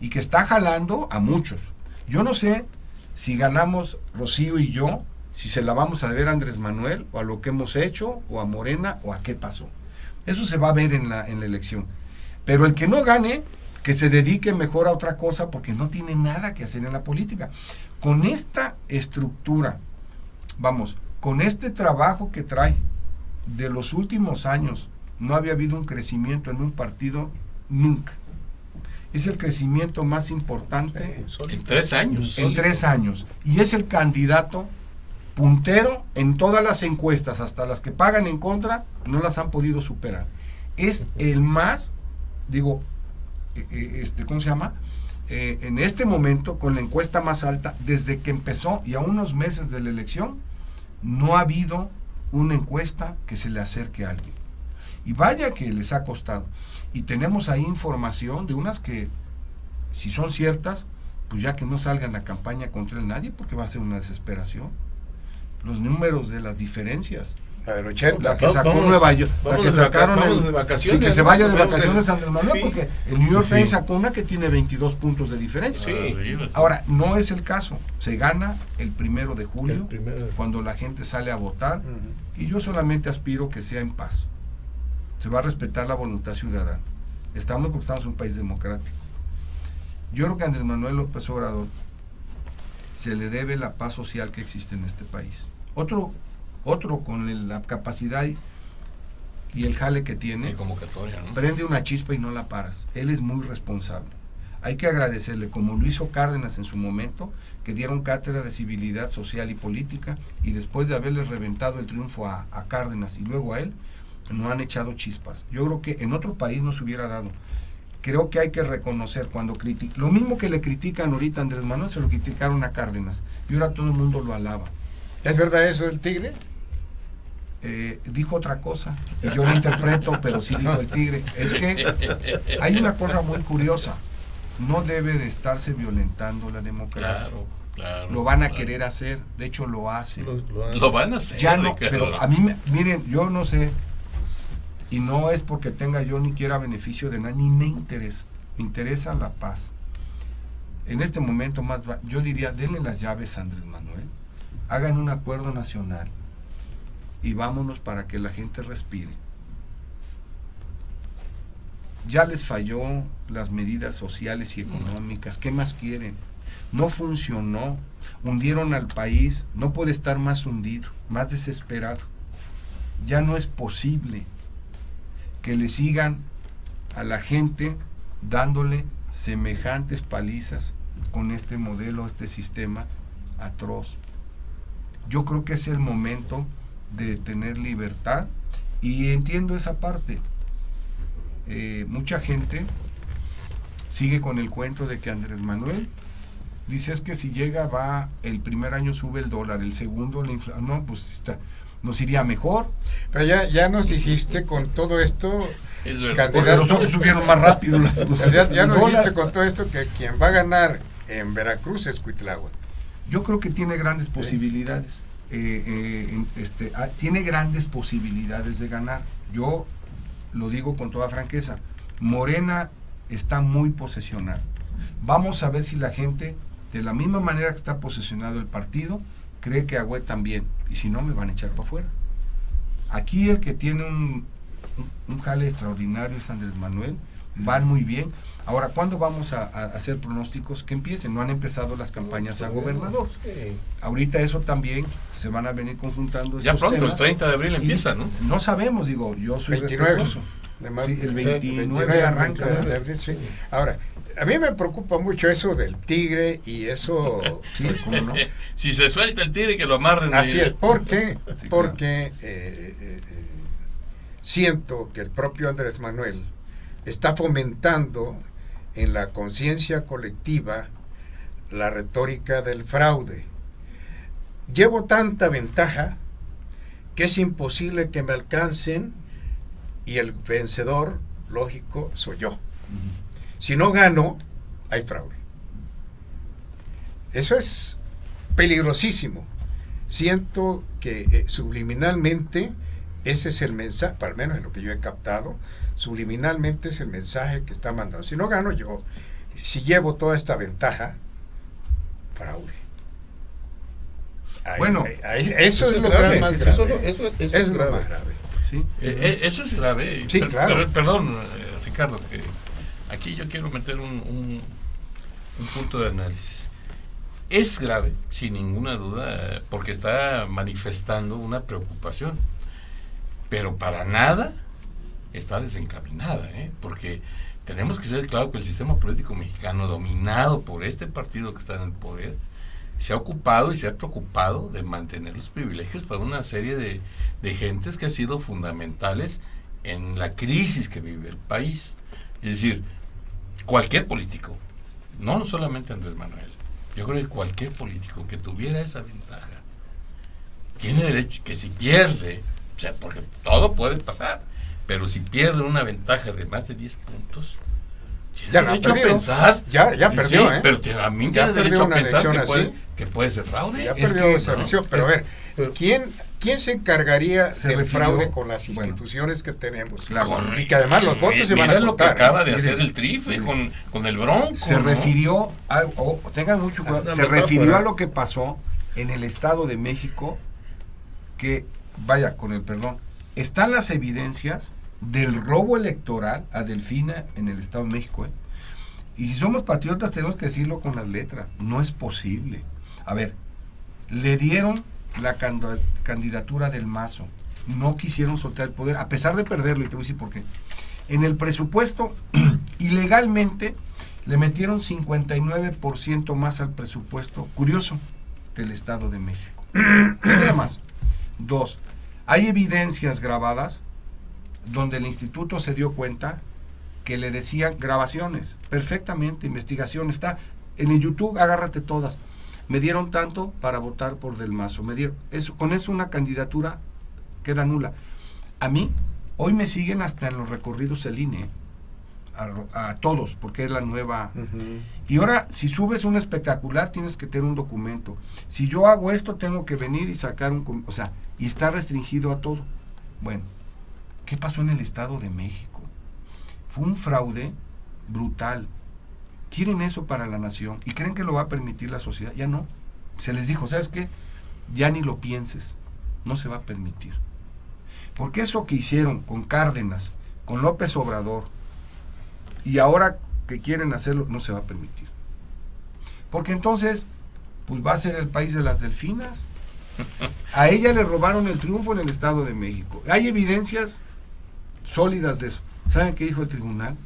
y que está jalando a muchos. Yo no sé si ganamos Rocío y yo, si se la vamos a deber a Andrés Manuel, o a lo que hemos hecho, o a Morena, o a qué pasó. Eso se va a ver en la elección. Pero el que no gane, que se dedique mejor a otra cosa, porque no tiene nada que hacer en la política. Con esta estructura, con este trabajo que trae de los últimos años, no había habido un crecimiento en un partido nunca. Es el crecimiento más importante en 3 años. En 3 años. Y es el candidato puntero en todas las encuestas, hasta las que pagan en contra, no las han podido superar. Es el más, ¿cómo se llama? En este momento, con la encuesta más alta, desde que empezó y a unos meses de la elección, no ha habido una encuesta que se le acerque a alguien. Y vaya que les ha costado. Y tenemos ahí información de unas que, si son ciertas, pues ya que no salgan a campaña contra él nadie, porque va a ser una desesperación. Los números de las diferencias. La que sacó Nueva York, la que sacaron que se vaya de vacaciones Andrés Manuel, porque el New York Times sacó una que tiene 22 puntos de diferencia. Ahora, no es el caso. Se gana el 1 de julio, cuando la gente sale a votar, y yo solamente aspiro que sea en paz. Se va a respetar la voluntad ciudadana. Estamos en un país democrático. Yo creo que a Andrés Manuel López Obrador se le debe la paz social que existe en este país. Otro con la capacidad y el jale que tiene, convocatoria, ¿no? Prende una chispa y no la paras. Él es muy responsable. Hay que agradecerle, como lo hizo Cárdenas en su momento, que dieron cátedra de civilidad social y política, y después de haberle reventado el triunfo a Cárdenas y luego a él, no han echado chispas. Yo creo que en otro país no se hubiera dado. Creo que hay que reconocer cuando lo mismo que le critican ahorita a Andrés Manuel, se lo criticaron a Cárdenas, y ahora todo el mundo lo alaba. ¿Es verdad eso del Tigre? dijo otra cosa, y yo lo interpreto, pero sí dijo el tigre. Es que hay una cosa muy curiosa, no debe de estarse violentando la democracia. Claro, lo van a querer hacer, de hecho lo hacen. Lo van a hacer. Ya no, pero a mí, miren, yo no sé, y no es porque tenga yo ni quiera beneficio de nada, ni me interesa la paz. En este momento yo diría, denle las llaves a Andrés Manuel, hagan un acuerdo nacional y vámonos para que la gente respire. Ya les falló las medidas sociales y económicas, ¿qué más quieren? No funcionó, hundieron al país, no puede estar más hundido, más desesperado. Ya no es posible que le sigan a la gente dándole semejantes palizas con este modelo, este sistema atroz. Yo creo que es el momento de tener libertad y entiendo esa parte. Mucha gente sigue con el cuento de que Andrés Manuel dice es que si llega el primer año sube el dólar, el segundo la inflación, no, pues nos iría mejor. Pero ya nos dijiste con todo esto, porque los otros subieron más rápido. Ya nos dijiste con todo esto que quien va a ganar en Veracruz es Cuitláhuac. Yo creo que tiene grandes posibilidades. Tiene grandes posibilidades de ganar. Yo lo digo con toda franqueza. Morena está muy posesionada. Vamos a ver si la gente, de la misma manera que está posesionado el partido, cree que Agüed también, y si no me van a echar para afuera. Aquí el que tiene un jale extraordinario es Andrés Manuel, van muy bien. Ahora, ¿cuándo vamos a hacer pronósticos? Que empiecen, no han empezado las campañas a gobernador. Ahorita eso también se van a venir conjuntando. Ya pronto, temas, el 30 de abril empieza, ¿no? No sabemos, digo, yo soy 29 respetuoso. Sí, el 29 arranca. De abril, sí. Ahora, a mí me preocupa mucho eso del tigre y eso... Sí, ¿cómo no? Si se suelta el tigre, que lo amarren. Así es, ¿por qué? Sí, porque siento que el propio Andrés Manuel está fomentando en la conciencia colectiva la retórica del fraude. Llevo tanta ventaja que es imposible que me alcancen y el vencedor, lógico, soy yo. Si no gano, hay fraude. Eso es peligrosísimo. Siento que subliminalmente ese es el mensaje, al menos en lo que yo he captado, subliminalmente es el mensaje que está mandando. Si no gano yo, si llevo toda esta ventaja, fraude. Bueno, eso es lo grave, más grave. Eso es lo más grave. ¿Sí? Eso es grave. Sí, claro. Pero, perdón, Ricardo, que aquí yo quiero meter un punto de análisis. Es grave, sin ninguna duda, porque está manifestando una preocupación, pero para nada está desencaminada, porque tenemos que ser claro que el sistema político mexicano, dominado por este partido que está en el poder, se ha ocupado y se ha preocupado de mantener los privilegios para una serie de gentes que han sido fundamentales en la crisis que vive el país. Es decir, cualquier político, no solamente Andrés Manuel, yo creo que cualquier político que tuviera esa ventaja tiene derecho, que si pierde, o sea, porque todo puede pasar, pero si pierde una ventaja de más de 10 puntos, tiene derecho a pensar. Ya perdió, sí, pero también tiene derecho a pensar que puede ser fraude. Ya perdió esa elección, pero a ver, ¿quién se encargaría del fraude con las instituciones que tenemos? Claro. Y que además los votos se van a contar. Lo que acaba de hacer el Trife con el Bronco. Se refirió, tengan mucho cuidado, se refirió a lo que pasó en el Estado de México, que, vaya, con el perdón, están las evidencias del robo electoral a Delfina en el Estado de México. Y si somos patriotas tenemos que decirlo con las letras, no es posible. A ver, le dieron la candidatura del Mazo, no quisieron soltar el poder, a pesar de perderlo, y te voy a decir por qué. En el presupuesto, ilegalmente, le metieron 59% más al presupuesto, curioso, del Estado de México. Nada más. 2, hay evidencias grabadas donde el instituto se dio cuenta que le decían grabaciones, perfectamente, investigación, está en el YouTube, agárrate todas. Me dieron tanto para votar por Del Mazo, con eso una candidatura queda nula. A mí, hoy me siguen hasta en los recorridos el INE, a todos, porque es la nueva. Y ahora, si subes un espectacular, tienes que tener un documento. Si yo hago esto, tengo que venir y sacar o sea, y está restringido a todo. Bueno, ¿qué pasó en el Estado de México? Fue un fraude brutal. Quieren eso para la nación y creen que lo va a permitir la sociedad. Ya no. Se les dijo, ¿sabes qué? Ya ni lo pienses. No se va a permitir. Porque eso que hicieron con Cárdenas, con López Obrador, y ahora que quieren hacerlo, no se va a permitir. Porque entonces, pues va a ser el país de las delfinas. A ella le robaron el triunfo en el Estado de México. Hay evidencias sólidas de eso. ¿Saben qué dijo el tribunal?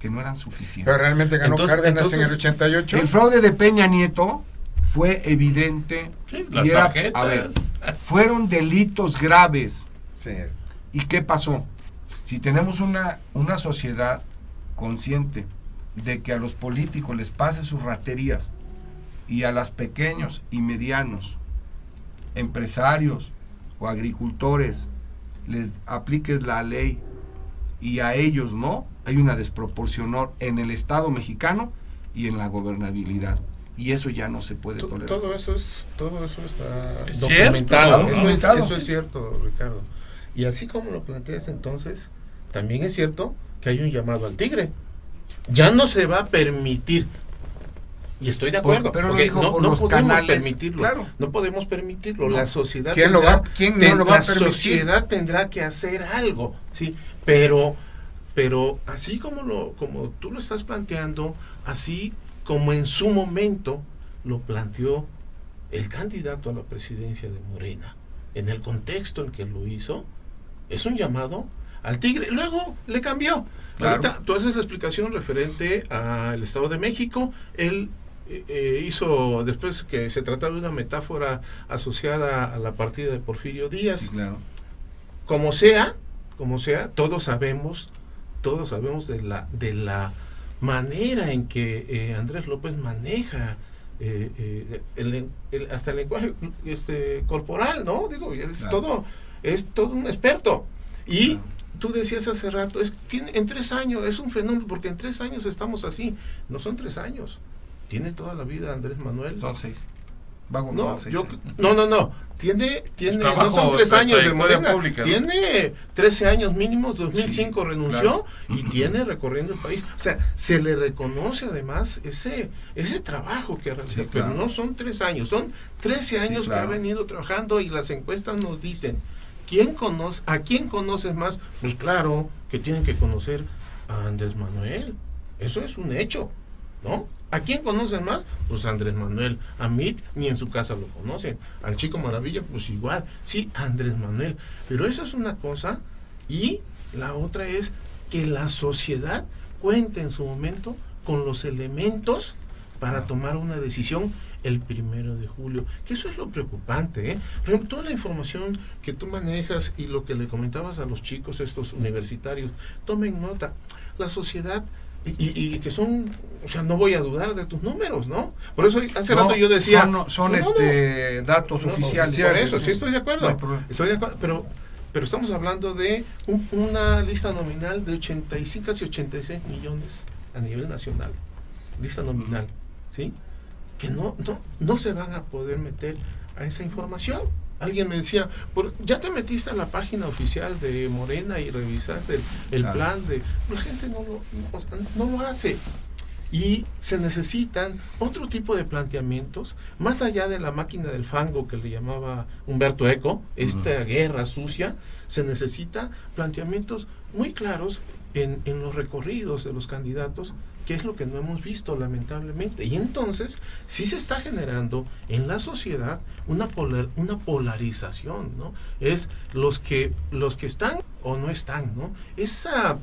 Que no eran suficientes. Pero realmente ganó Cárdenas en el 88. El fraude de Peña Nieto fue evidente. Sí, las y era, tarjetas. a ver, fueron delitos graves. Sí. ¿Y qué pasó? Si tenemos una sociedad consciente de que a los políticos les pase sus raterías y a los pequeños y medianos empresarios o agricultores les apliques la ley y a ellos no, hay una desproporción en el Estado mexicano y en la gobernabilidad, y eso ya no se puede tolerar. Todo eso está ¿Es documentado. cierto? Eso es cierto, Ricardo. Y así como lo planteas entonces, también es cierto que hay un llamado al tigre. Ya no se va a permitir. Y estoy de acuerdo. Pero lo dijo por los canales. Claro. No podemos permitirlo. No. La sociedad ¿Quién no lo va a permitir? La sociedad tendrá que hacer algo, ¿sí? Pero así como tú lo estás planteando, así como en su momento lo planteó el candidato a la presidencia de Morena, en el contexto en que lo hizo, es un llamado al tigre. Luego le cambió. Claro. Ahorita tú haces la explicación referente al Estado de México. Él hizo, después que se trataba de una metáfora asociada a la partida de Porfirio Díaz. Sí, claro. Como sea, todos sabemos de la manera en que Andrés López maneja hasta el lenguaje corporal, ¿no? Digo, es claro. Es todo un experto. Y tú decías hace rato, en 3 años, es un fenómeno, porque en 3 años estamos así. No son 3 años. Tiene toda la vida Andrés Manuel. Son 6. No, no. Tiene no son 3 años de Morena. Pública, ¿no? Tiene 13 años mínimos, 2005 renunció, claro. Y tiene recorriendo el país. O sea, se le reconoce además ese trabajo que realizó, pero claro. No son 3 años, son 13 años claro. Que ha venido trabajando, y las encuestas nos dicen, ¿a quién conoces más? Pues claro, que tienen que conocer a Andrés Manuel. Eso es un hecho, ¿no? ¿A quién conocen más? Pues a Andrés Manuel. A mí ni en su casa lo conocen. Al Chico Maravilla, pues igual. Sí, a Andrés Manuel. Pero eso es una cosa, y la otra es que la sociedad cuente en su momento con los elementos para tomar una decisión el 1 de julio, que eso es lo preocupante, ¿eh? Por ejemplo, toda la información que tú manejas y lo que le comentabas a los chicos estos universitarios, tomen nota. La sociedad y que son, o sea, no voy a dudar de tus números, ¿no? Por eso hace rato yo decía, son datos oficiales. Por eso, sí estoy de acuerdo. Pero estamos hablando de una lista nominal de 85, casi 86 millones a nivel nacional. Lista nominal, ¿sí? Que no se van a poder meter a esa información. Alguien me decía, ya te metiste a la página oficial de Morena y revisaste el claro. Plan de... La gente no lo hace. Y se necesitan otro tipo de planteamientos, más allá de la máquina del fango que le llamaba Humberto Eco, esta guerra sucia. Se necesita planteamientos muy claros en los recorridos de los candidatos, que es lo que no hemos visto lamentablemente. Y entonces sí se está generando en la sociedad una polarización, ¿no? Es los que están o no están, ¿no? Esa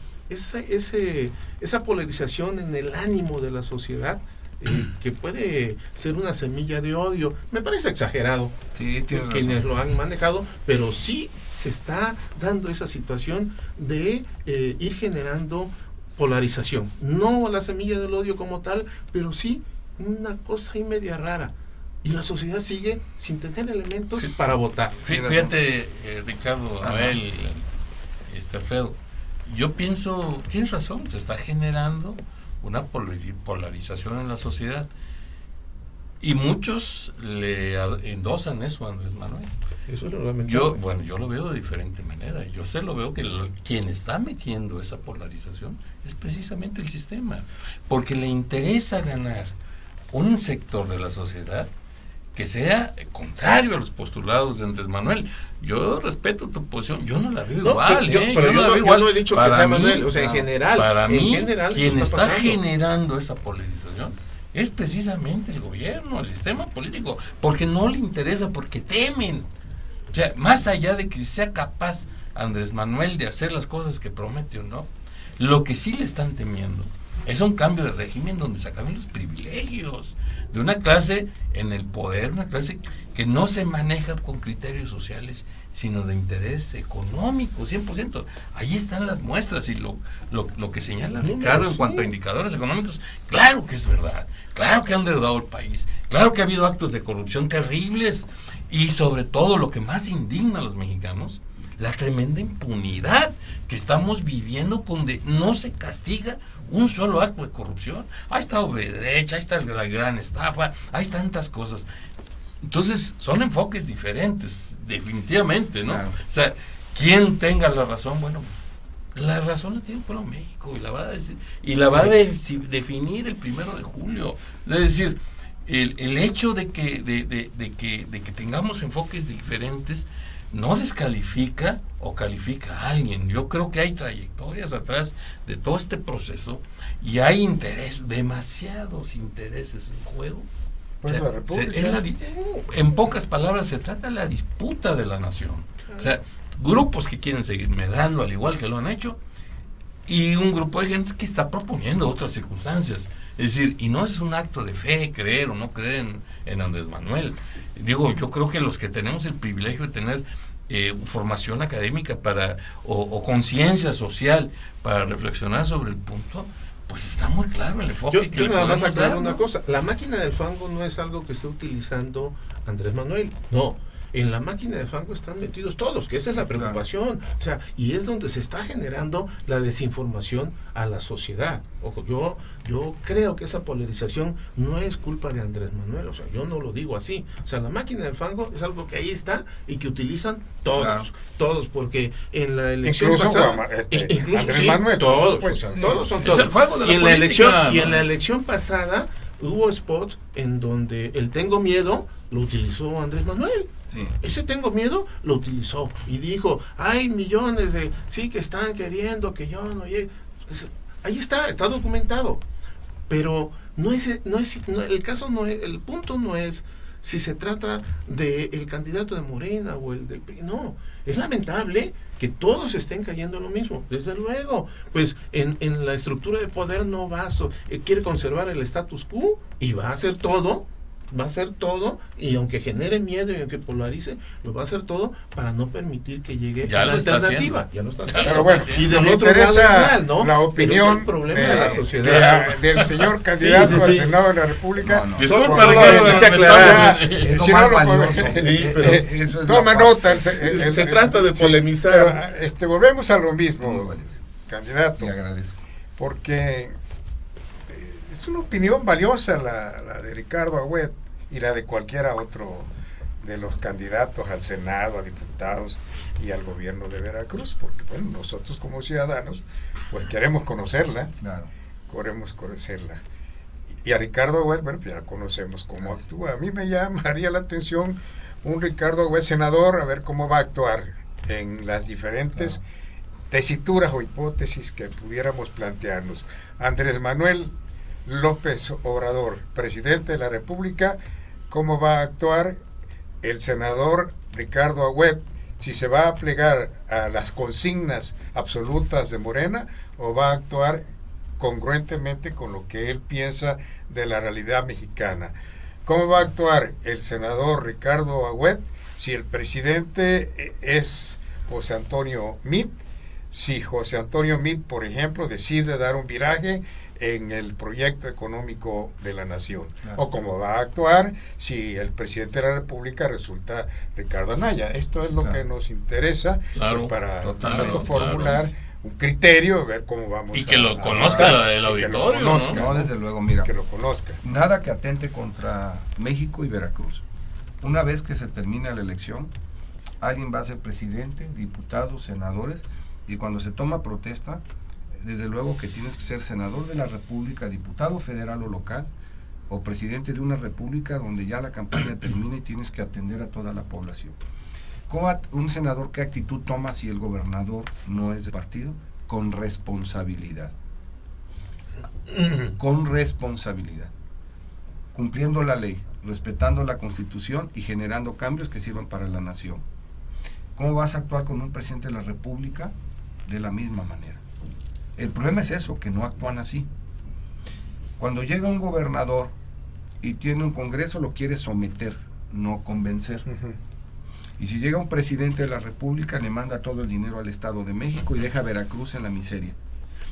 polarización en el ánimo de la sociedad, que puede ser una semilla de odio, me parece exagerado, sí, quienes lo han manejado, pero sí se está dando esa situación de ir generando polarización, no la semilla del odio como tal, pero sí una cosa y media rara. y la sociedad sigue sin tener elementos para votar. Fíjate, Ricardo, Abel, Alfredo, yo pienso, tienes razón, se está generando una polarización en la sociedad y muchos le endosan eso a Andrés Manuel. Eso es lo lamentable. Yo lo veo de diferente manera. Yo lo veo que quien está metiendo esa polarización es precisamente el sistema, porque le interesa ganar un sector de la sociedad que sea contrario a los postulados de Andrés Manuel. Yo respeto tu posición, yo no la veo igual. Pero yo no he dicho que sea Manuel, o sea, en general. Para mí, quien está pasando. generando esa polarización es precisamente el gobierno, el sistema político, porque no le interesa, porque temen. O sea, más allá de que sea capaz Andrés Manuel de hacer las cosas que promete o no, lo que sí le están temiendo es un cambio de régimen donde se acaben los privilegios de una clase en el poder, una clase que no se maneja con criterios sociales, sino de interés económico, 100%. Ahí están las muestras y lo que señala Ricardo en cuanto a indicadores económicos, claro que es verdad, claro que han endeudado el país, claro que ha habido actos de corrupción terribles y sobre todo lo que más indigna a los mexicanos, la tremenda impunidad que estamos viviendo donde no se castiga un solo acto de corrupción. Ahí está Odebrecht, ahí está la gran estafa, hay tantas cosas. Entonces, son enfoques diferentes, definitivamente, ¿no? Claro. O sea, quien tenga la razón, bueno, la razón la tiene el pueblo de México y la va a decir, y la va a definir el 1 de julio. Es decir, el hecho de que tengamos enfoques diferentes no descalifica o califica a alguien. Yo creo que hay trayectorias atrás de todo este proceso y hay demasiados intereses en juego. Pues o sea, la República. En pocas palabras, se trata de la disputa de la nación. O sea, grupos que quieren seguir medrando al igual que lo han hecho y un grupo de gente que está proponiendo otras circunstancias. Es decir, y no es un acto de fe creer o no creer en Andrés Manuel. Digo, yo creo que los que tenemos el privilegio de tener formación académica o conciencia social para reflexionar sobre el punto, pues está muy claro el enfoque que yo le nada más podemos aclaro dar, una ¿no? cosa, la máquina del fango no es algo que esté utilizando Andrés Manuel, no. En la máquina de fango están metidos todos, que esa es la preocupación. O sea, y es donde se está generando la desinformación a la sociedad. Ojo, yo creo que esa polarización no es culpa de Andrés Manuel, o sea, yo no lo digo así. O sea, la máquina del fango es algo que ahí está y que utilizan todos, porque en la elección incluso pasada, incluso Andrés Manuel, todos, pues, o sea, todos son es todos. el juego de la Y en política, en la elección pasada hubo spots en donde el tengo miedo lo utilizó Andrés Manuel. Sí. Ese tengo miedo lo utilizó y dijo, hay millones de que están queriendo que yo no llegue. Ahí está documentado. Pero el caso no es, el punto no es si se trata del candidato de Morena o el del PRI. No, es lamentable que todos estén cayendo en lo mismo. Desde luego, pues en la estructura de poder no va quiere conservar el status quo y va a hacer todo, y aunque genere miedo y aunque polarice, lo va a hacer todo para no permitir que llegue ya la alternativa. Ya lo está haciendo. Pero bueno, Y del nos otro lado interesa igual, ¿no? la opinión problema de la sociedad. del señor candidato al sí. Senado de la República. No. Disculpa, Por Ricardo, favor, quise aclarar. Es lo si más no, valioso. Eso es toma la nota. paz. Se trata de polemizar. Pero, volvemos a lo Muy mismo, valioso. candidato, Te agradezco. porque es una opinión valiosa la de Ricardo Agüed y la de cualquiera otro de los candidatos al Senado, a diputados y al gobierno de Veracruz, porque bueno, nosotros como ciudadanos pues queremos conocerla, y a Ricardo Agüed, bueno, pues ya conocemos cómo actúa. A mí me llamaría la atención un Ricardo Agüed senador, a ver cómo va a actuar en las diferentes tesituras o hipótesis que pudiéramos plantearnos. Andrés Manuel López Obrador, presidente de la República, ¿cómo va a actuar el senador Ricardo Agüed? Si se va a plegar a las consignas absolutas de Morena o va a actuar congruentemente con lo que él piensa de la realidad mexicana. ¿Cómo va a actuar el senador Ricardo Agüed si el presidente es José Antonio Meade? si José Antonio Meade, por ejemplo, decide dar un viraje en el proyecto económico de la nación, claro, o cómo va a actuar si el presidente de la República resulta Ricardo Anaya. Esto es lo claro que nos interesa, claro, para formular un criterio, ver cómo vamos y que lo conozca el auditorio, ¿no? Desde luego, mira, que lo conozca. Nada que atente contra México y Veracruz. Una vez que se termine la elección, alguien va a ser presidente, diputados, senadores, y cuando se toma protesta, desde luego que tienes que ser senador de la República, diputado federal o local, o presidente de una república donde ya la campaña termina y tienes que atender a toda la población. ¿Cómo un senador qué actitud toma si el gobernador no es de partido? Con responsabilidad. Con responsabilidad. Cumpliendo la ley, respetando la Constitución y generando cambios que sirvan para la nación. ¿Cómo vas a actuar con un presidente de la República? De la misma manera. El problema es eso, que no actúan así. Cuando llega un gobernador y tiene un congreso, lo quiere someter, no convencer. Y si llega un presidente de la República, le manda todo el dinero al Estado de México y deja a Veracruz en la miseria.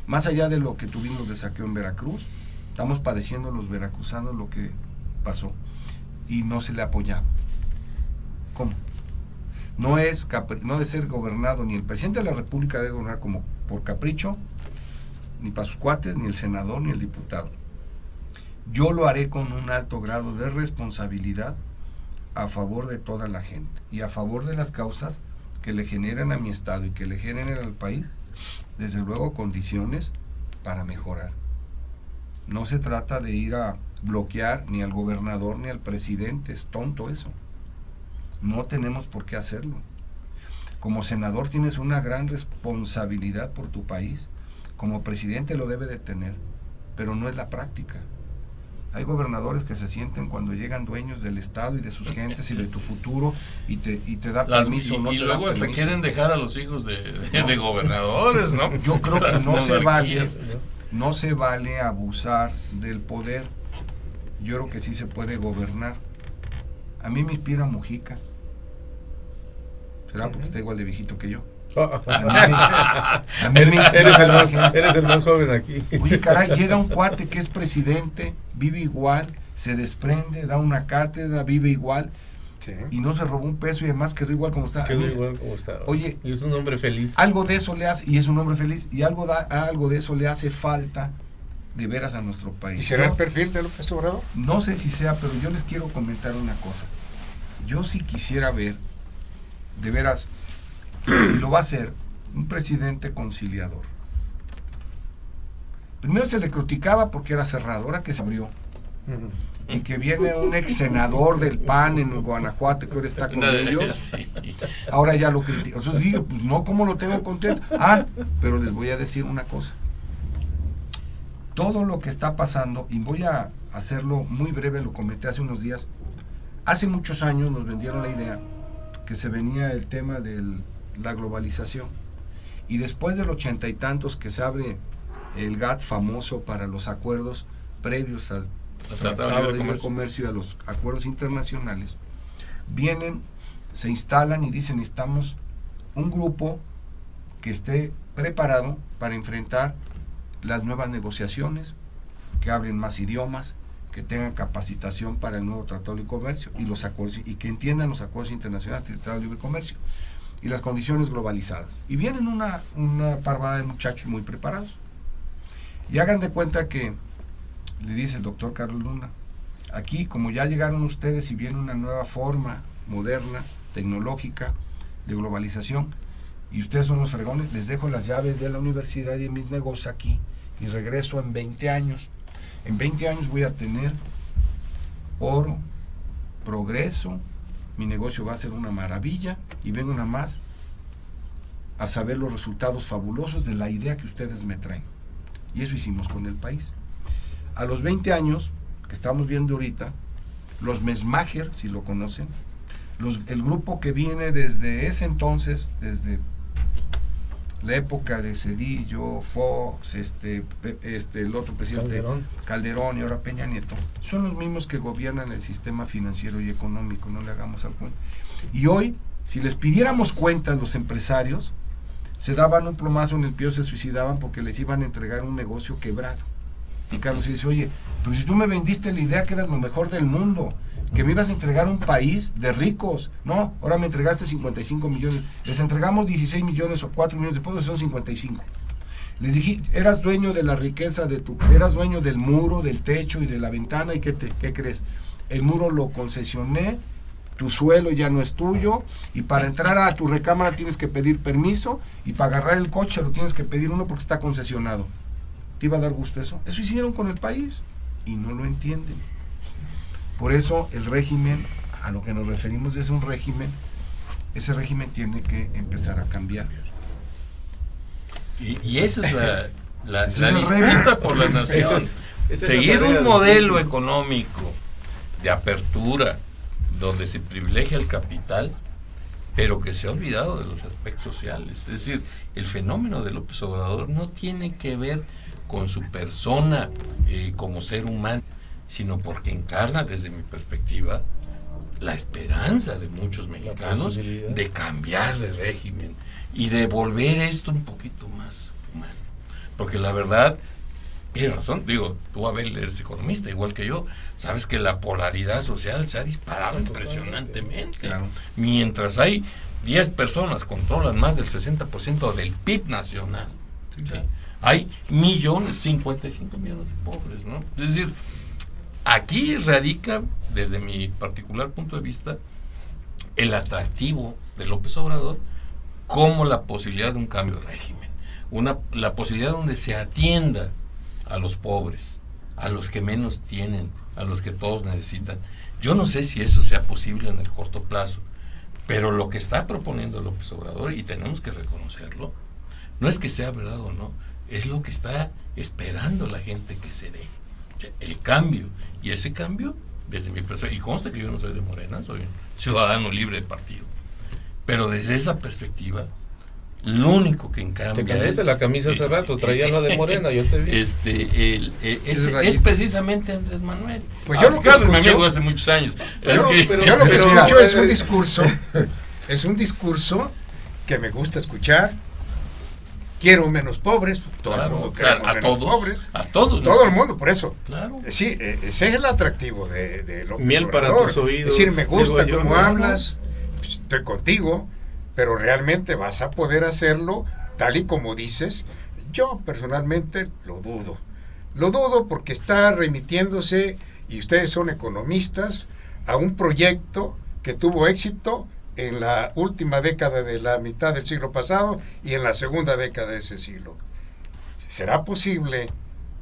Más allá de lo que tuvimos de saqueo en Veracruz, estamos padeciendo los veracruzanos lo que pasó. Y no se le apoyaba. ¿Cómo? No de ser gobernado, ni el presidente de la República debe gobernar como por capricho, ni para sus cuates, ni el senador, ni el diputado. Yo lo haré con un alto grado de responsabilidad a favor de toda la gente y a favor de las causas que le generan a mi estado y que le generen al país, desde luego, condiciones para mejorar. No se trata de ir a bloquear ni al gobernador ni al presidente, es tonto eso. No tenemos por qué hacerlo. Como senador tienes una gran responsabilidad por tu país, como presidente lo debe de tener, pero no es la práctica. Hay gobernadores que se sienten cuando llegan dueños del Estado y de sus gentes y de tu futuro y te da permiso. Y luego hasta quieren dejar a los hijos de gobernadores, ¿no? Yo creo que no se vale abusar del poder. Yo creo que sí se puede gobernar. A mí me inspira Mujica. ¿Será porque está igual de viejito que yo? Eres el más joven aquí. Oye, caray, llega un cuate que es presidente, vive igual, se desprende, da una cátedra, vive igual, sí, y no se robó un peso y además quedó igual como está. Oye, y es un hombre feliz. Algo de eso le hace, y es un hombre feliz, y algo de eso le hace falta de veras a nuestro país. ¿Y será el perfil de López Obrador? No sé si sea, pero yo les quiero comentar una cosa. Yo sí quisiera ver, de veras, y lo va a hacer, un presidente conciliador. Primero se le criticaba porque era cerrado, ahora que se abrió. Y que viene un ex senador del PAN en Guanajuato que ahora está con ellos, ahora ya lo critica. Entonces dije, pues no, ¿cómo lo tengo contento? Pero les voy a decir una cosa. Todo lo que está pasando, y voy a hacerlo muy breve, lo comenté hace unos días. Hace muchos años nos vendieron la idea que se venía el tema de la globalización. Y después del 80 y tantos que se abre el GATT famoso para los acuerdos previos al Tratado de Libre Comercio y a los acuerdos internacionales, vienen, se instalan y dicen, necesitamos un grupo que esté preparado para enfrentar las nuevas negociaciones, que hablen más idiomas, que tengan capacitación para el nuevo Tratado de Libre Comercio y los acuerdos, y que entiendan los acuerdos internacionales del Tratado de Libre Comercio y las condiciones globalizadas. Y vienen una parvada de muchachos muy preparados. Y hagan de cuenta que, le dice el doctor Carlos Luna, aquí como ya llegaron ustedes y viene una nueva forma moderna, tecnológica, de globalización, y ustedes son los fregones, les dejo las llaves de la universidad y de mis negocios aquí, y regreso en 20 años. En 20 años voy a tener oro, progreso, mi negocio va a ser una maravilla, y vengo nada más a saber los resultados fabulosos de la idea que ustedes me traen. Y eso hicimos con el país. A los 20 años, que estamos viendo ahorita, los Mesmacher, si lo conocen, el grupo que viene desde ese entonces, desde la época de Cedillo, Fox, el otro presidente Calderón y ahora Peña Nieto, son los mismos que gobiernan el sistema financiero y económico, no le hagamos al cuento. Y hoy, si les pidiéramos cuentas los empresarios, se daban un plomazo en el pie, se suicidaban porque les iban a entregar un negocio quebrado. Y Carlos dice, oye, pero si tú me vendiste la idea que eras lo mejor del mundo, que me ibas a entregar un país de ricos, no, ahora me entregaste 55 millones, les entregamos 16 millones o 4 millones, después son 55. Les dije, eras dueño de la riqueza, eras dueño del muro, del techo y de la ventana, ¿y qué crees? El muro lo concesioné, tu suelo ya no es tuyo, y para entrar a tu recámara tienes que pedir permiso, y para agarrar el coche lo tienes que pedir uno porque está concesionado. ¿Te iba a dar gusto eso? Eso hicieron con el país, y no lo entienden. Por eso el régimen, a lo que nos referimos es un régimen, ese régimen tiene que empezar a cambiar. Y esa es la disputa por la nación. Seguir un modelo económico de apertura, donde se privilegia el capital, pero que se ha olvidado de los aspectos sociales. Es decir, el fenómeno de López Obrador no tiene que ver con su persona como ser humano, sino porque encarna, desde mi perspectiva, la esperanza de muchos mexicanos de cambiar de régimen y de volver esto un poquito más humano. Porque la verdad, tienes razón, digo, tú, Abel, eres economista igual que yo, sabes que la polaridad social se ha disparado impresionantemente. Claro. Mientras hay 10 personas controlan más del 60% del PIB nacional, ¿sí? Hay 55 millones de pobres, ¿no? Es decir, aquí radica, desde mi particular punto de vista, el atractivo de López Obrador como la posibilidad de un cambio de régimen, la posibilidad donde se atienda a los pobres, a los que menos tienen, a los que todos necesitan. Yo no sé si eso sea posible en el corto plazo, pero lo que está proponiendo López Obrador, y tenemos que reconocerlo, no es que sea verdad o no, es lo que está esperando la gente que se dé. O sea, el cambio, y ese cambio, desde mi perspectiva, y consta que yo no soy de Morena, soy un ciudadano libre de partido, pero desde esa perspectiva, lo único que cambia... Te cambiaste la camisa hace rato, traía la de Morena, yo te vi. Es precisamente Andrés Manuel. Pues yo lo que escucho, mi amigo hace muchos años. Yo lo que escucho es un discurso que me gusta escuchar. Quiero menos pobres, todo el mundo queremos menos pobres. A todos. Todo el mundo, por eso. Claro. Sí, ese es el atractivo de López Miel Obrador. para tus oídos. Es decir, me gusta cómo hablas, estoy contigo, pero realmente vas a poder hacerlo tal y como dices. Yo personalmente lo dudo. Lo dudo porque está remitiéndose, y ustedes son economistas, a un proyecto que tuvo éxito en la última década de la mitad del siglo pasado y en la segunda década de ese siglo. ¿Será posible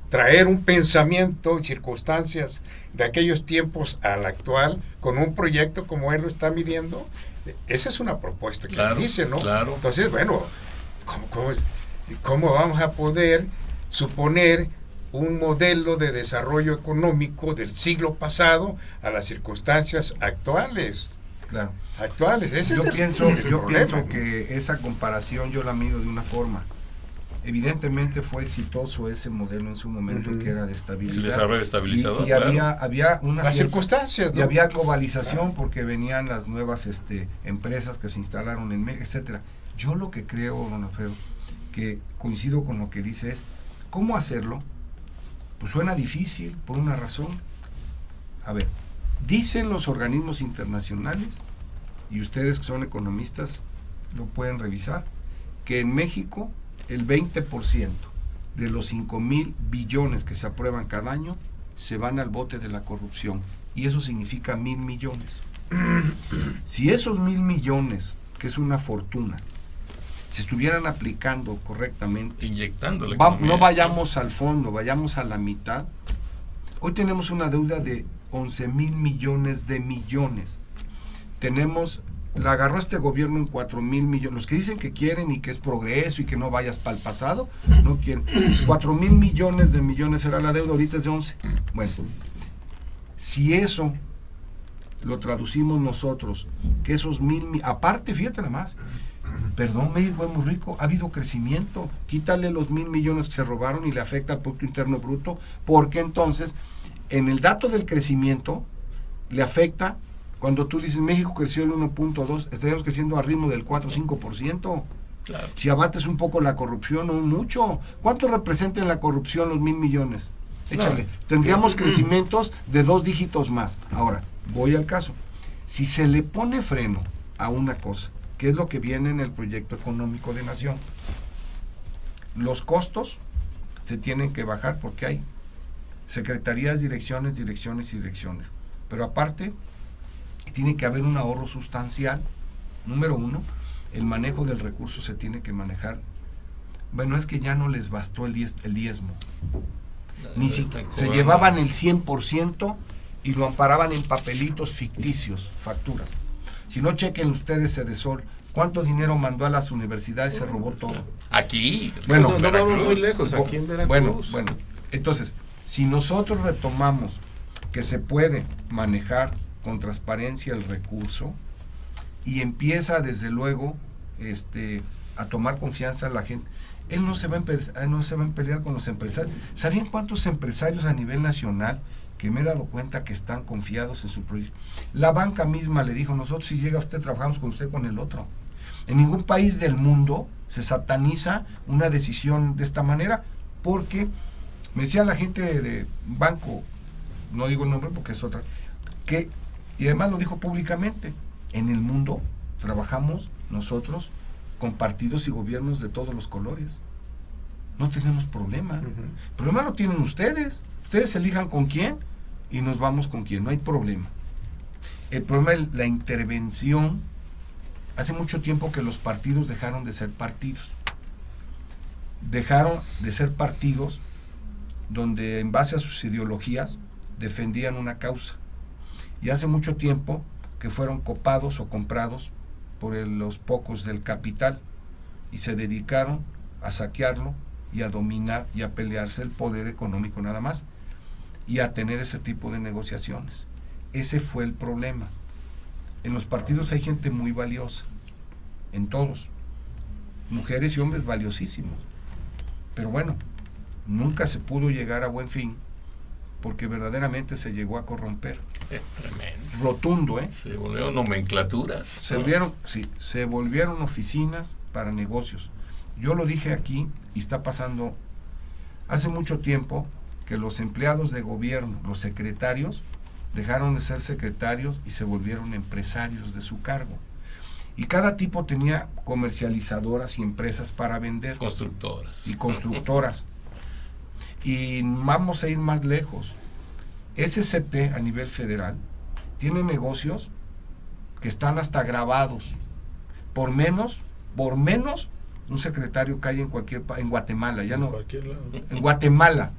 traer un pensamiento y circunstancias de aquellos tiempos al actual con un proyecto como él lo está midiendo? Esa es una propuesta que él dice, ¿no? Claro. Entonces, bueno, ¿cómo vamos a poder suponer un modelo de desarrollo económico del siglo pasado a las circunstancias actuales? Claro. Yo pienso que esa comparación yo la mido de una forma. Evidentemente fue exitoso ese modelo en su momento, que era de estabilidad. El desarrollo estabilizador. Y había unas circunstancias, ¿no? Y había globalización porque venían las nuevas empresas que se instalaron en México, etcétera. Yo lo que creo, don Alfredo, que coincido con lo que dice es, ¿cómo hacerlo? Pues suena difícil por una razón. A ver, dicen los organismos internacionales, y ustedes que son economistas lo pueden revisar, que en México el 20% de los 5,000 billones que se aprueban cada año se van al bote de la corrupción, y eso significa 1,000 millones. Si esos 1,000 millones, que es una fortuna, se estuvieran aplicando correctamente, inyectando la economía, no vayamos al fondo, vayamos a la mitad. Hoy tenemos una deuda de 11,000 millones de millones. La agarró este gobierno en 4,000 millones. Los que dicen que quieren y que es progreso y que no vayas para el pasado, no quieren. 4,000 millones de millones era la deuda, ahorita es de 11. Bueno, si eso lo traducimos nosotros, que esos 1,000, aparte, fíjate nada más, perdón, México es muy rico, ha habido crecimiento, quítale los 1,000 millones que se robaron y le afecta al Producto Interno Bruto, porque entonces, en el dato del crecimiento, le afecta. Cuando tú dices México creció el 1.2, estaríamos creciendo a ritmo del 4 o 5%. Claro. Si abates un poco la corrupción, no mucho. ¿Cuánto representa en la corrupción los 1,000 millones? Échale. Tendríamos crecimientos de 2 dígitos más. Ahora, voy al caso. Si se le pone freno a una cosa, que es lo que viene en el proyecto económico de nación, los costos se tienen que bajar porque hay secretarías, direcciones. Pero aparte, tiene que haber un ahorro sustancial. Número 1, el manejo del recurso se tiene que manejar. Bueno, es que ya no les bastó el diezmo. Ni si se llevaban el 100% y lo amparaban en papelitos ficticios, facturas. Si no, chequen ustedes Sedesol, cuánto dinero mandó a las universidades, se robó todo. Aquí. Bueno, no vamos muy lejos, aquí en Veracruz. Bueno, entonces, si nosotros retomamos que se puede manejar con transparencia el recurso y empieza desde luego a tomar confianza la gente, él no se va a pelear con los empresarios. ¿Sabían cuántos empresarios a nivel nacional que me he dado cuenta que están confiados en su proyecto? La banca misma le dijo, nosotros si llega usted, trabajamos con usted, con el otro. En ningún país del mundo se sataniza una decisión de esta manera, porque me decía la gente de banco, no digo el nombre porque es otra, y además lo dijo públicamente, en el mundo trabajamos nosotros con partidos y gobiernos de todos los colores. No tenemos problema. El problema lo tienen ustedes. Ustedes elijan con quién y nos vamos con quién. No hay problema. El problema es la intervención. Hace mucho tiempo que los partidos dejaron de ser partidos. Dejaron de ser partidos donde en base a sus ideologías defendían una causa. Y hace mucho tiempo que fueron copados o comprados por los pocos del capital y se dedicaron a saquearlo y a dominar y a pelearse el poder económico nada más y a tener ese tipo de negociaciones. Ese fue el problema. En los partidos hay gente muy valiosa, en todos, mujeres y hombres valiosísimos, pero bueno, nunca se pudo llegar a buen fin porque verdaderamente se llegó a corromper. Tremendo. Rotundo, Se volvieron nomenclaturas. Se volvieron oficinas para negocios. Yo lo dije aquí y está pasando hace mucho tiempo que los empleados de gobierno, los secretarios, dejaron de ser secretarios y se volvieron empresarios de su cargo. Y cada tipo tenía comercializadoras y empresas para vender. Constructoras. Y constructoras. Y vamos a ir más lejos. SCT a nivel federal tiene negocios que están hasta grabados. Por menos un secretario cae en Guatemala, ya no. Cualquier lado. En Guatemala.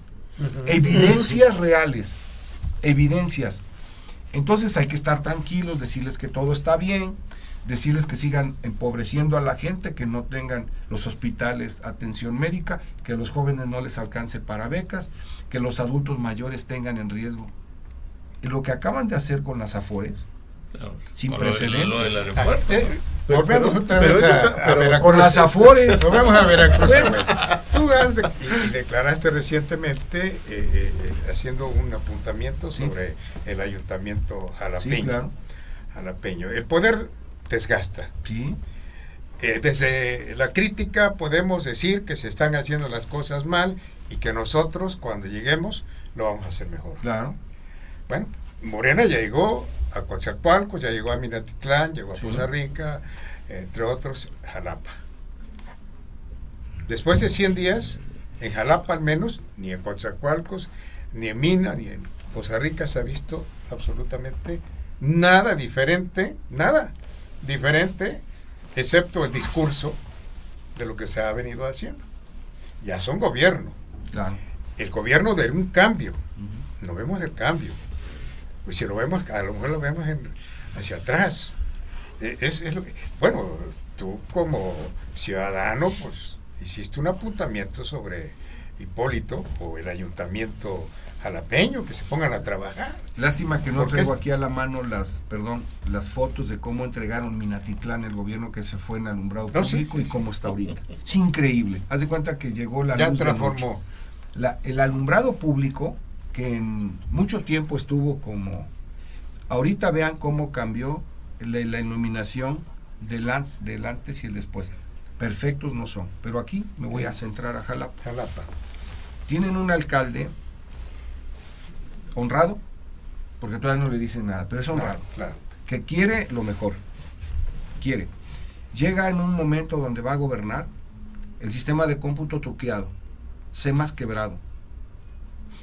Evidencias reales. Evidencias. Entonces hay que estar tranquilos, decirles que todo está bien, decirles que sigan empobreciendo a la gente, que no tengan los hospitales atención médica, que a los jóvenes no les alcance para becas, que los adultos mayores tengan en riesgo. Y lo que acaban de hacer con las Afores, Claro, sin con precedentes. Lo del aeropuerto. Volvemos otra vez a Veracruz. Con las Afores. Volvemos a Veracruz. Tú y declaraste recientemente, haciendo un apuntamiento sobre el ayuntamiento jalapeño. Sí, claro. Jalapeño. El poder desgasta. Sí. Desde la crítica podemos decir que se están haciendo las cosas mal y que nosotros, cuando lleguemos, lo vamos a hacer mejor. Claro. Bueno, Morena ya llegó a Coatzacoalcos, ya llegó a Minatitlán, llegó a Poza Rica, entre otros, Jalapa. Después de 100 días, en Jalapa al menos, ni en Coatzacoalcos, ni en Mina, ni en Poza Rica se ha visto absolutamente nada diferente, excepto el discurso de lo que se ha venido haciendo. Ya son gobierno. Claro. El gobierno de un cambio. No vemos el cambio. Pues si lo vemos, a lo mejor lo vemos hacia atrás. Bueno, tú como ciudadano, pues hiciste un apuntamiento sobre Hipólito o el ayuntamiento jalapeño, que se pongan a trabajar. Lástima que no traigo aquí a la mano las fotos de cómo entregaron Minatitlán, el gobierno que se fue en alumbrado público y cómo está ahorita. Es increíble. Haz de cuenta que llegó la luz de noche. El alumbrado público, que en mucho tiempo estuvo como... Ahorita vean cómo cambió la iluminación del antes y el después. perfectos no son, pero aquí me voy a centrar a Jalapa. Jalapa. Tienen un alcalde honrado, porque todavía no le dicen nada, pero es honrado, Claro. que quiere lo mejor, quiere. Llega en un momento donde va a gobernar el sistema de cómputo truqueado, SEMAS quebrado,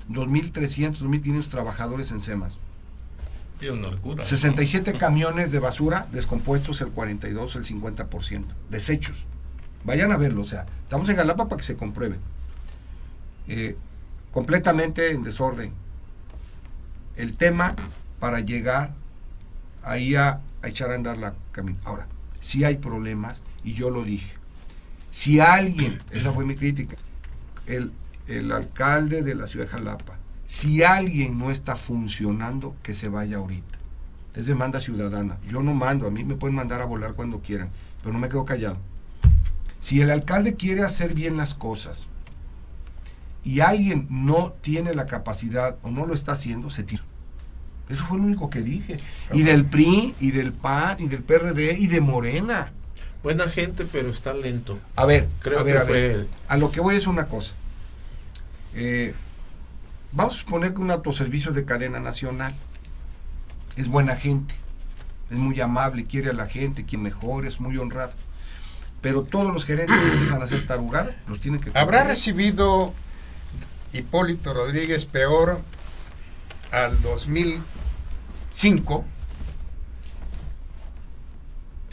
2.300, 2.500 trabajadores en SEMAS. Tiene una locura. 67 camiones de basura descompuestos, el 42, el 50%, desechos. Vayan a verlo, o sea, estamos en Jalapa para que se compruebe. Completamente en desorden. El tema para llegar ahí a echar a andar la camino. Ahora, si hay problemas, y yo lo dije, si alguien, esa fue mi crítica, el alcalde de la ciudad de Jalapa, si alguien no está funcionando, que se vaya ahorita. Es demanda ciudadana. Yo no mando, a mí me pueden mandar a volar cuando quieran, pero no me quedo callado. Si el alcalde quiere hacer bien las cosas y alguien no tiene la capacidad o no lo está haciendo, se tira. Eso fue lo único que dije. Y del PRI, y del PAN, y del PRD, y de Morena. Buena gente, pero está lento. A ver, Creo a ver, que a ver. fue... A lo que voy es una cosa. Vamos a suponer que un autoservicio de cadena nacional es buena gente, es muy amable, quiere a la gente, quiere mejor, es muy honrado. Pero todos los gerentes empiezan a hacer tarugadas, los tienen que... ¿Habrá recibido Hipólito Rodríguez peor al 2005,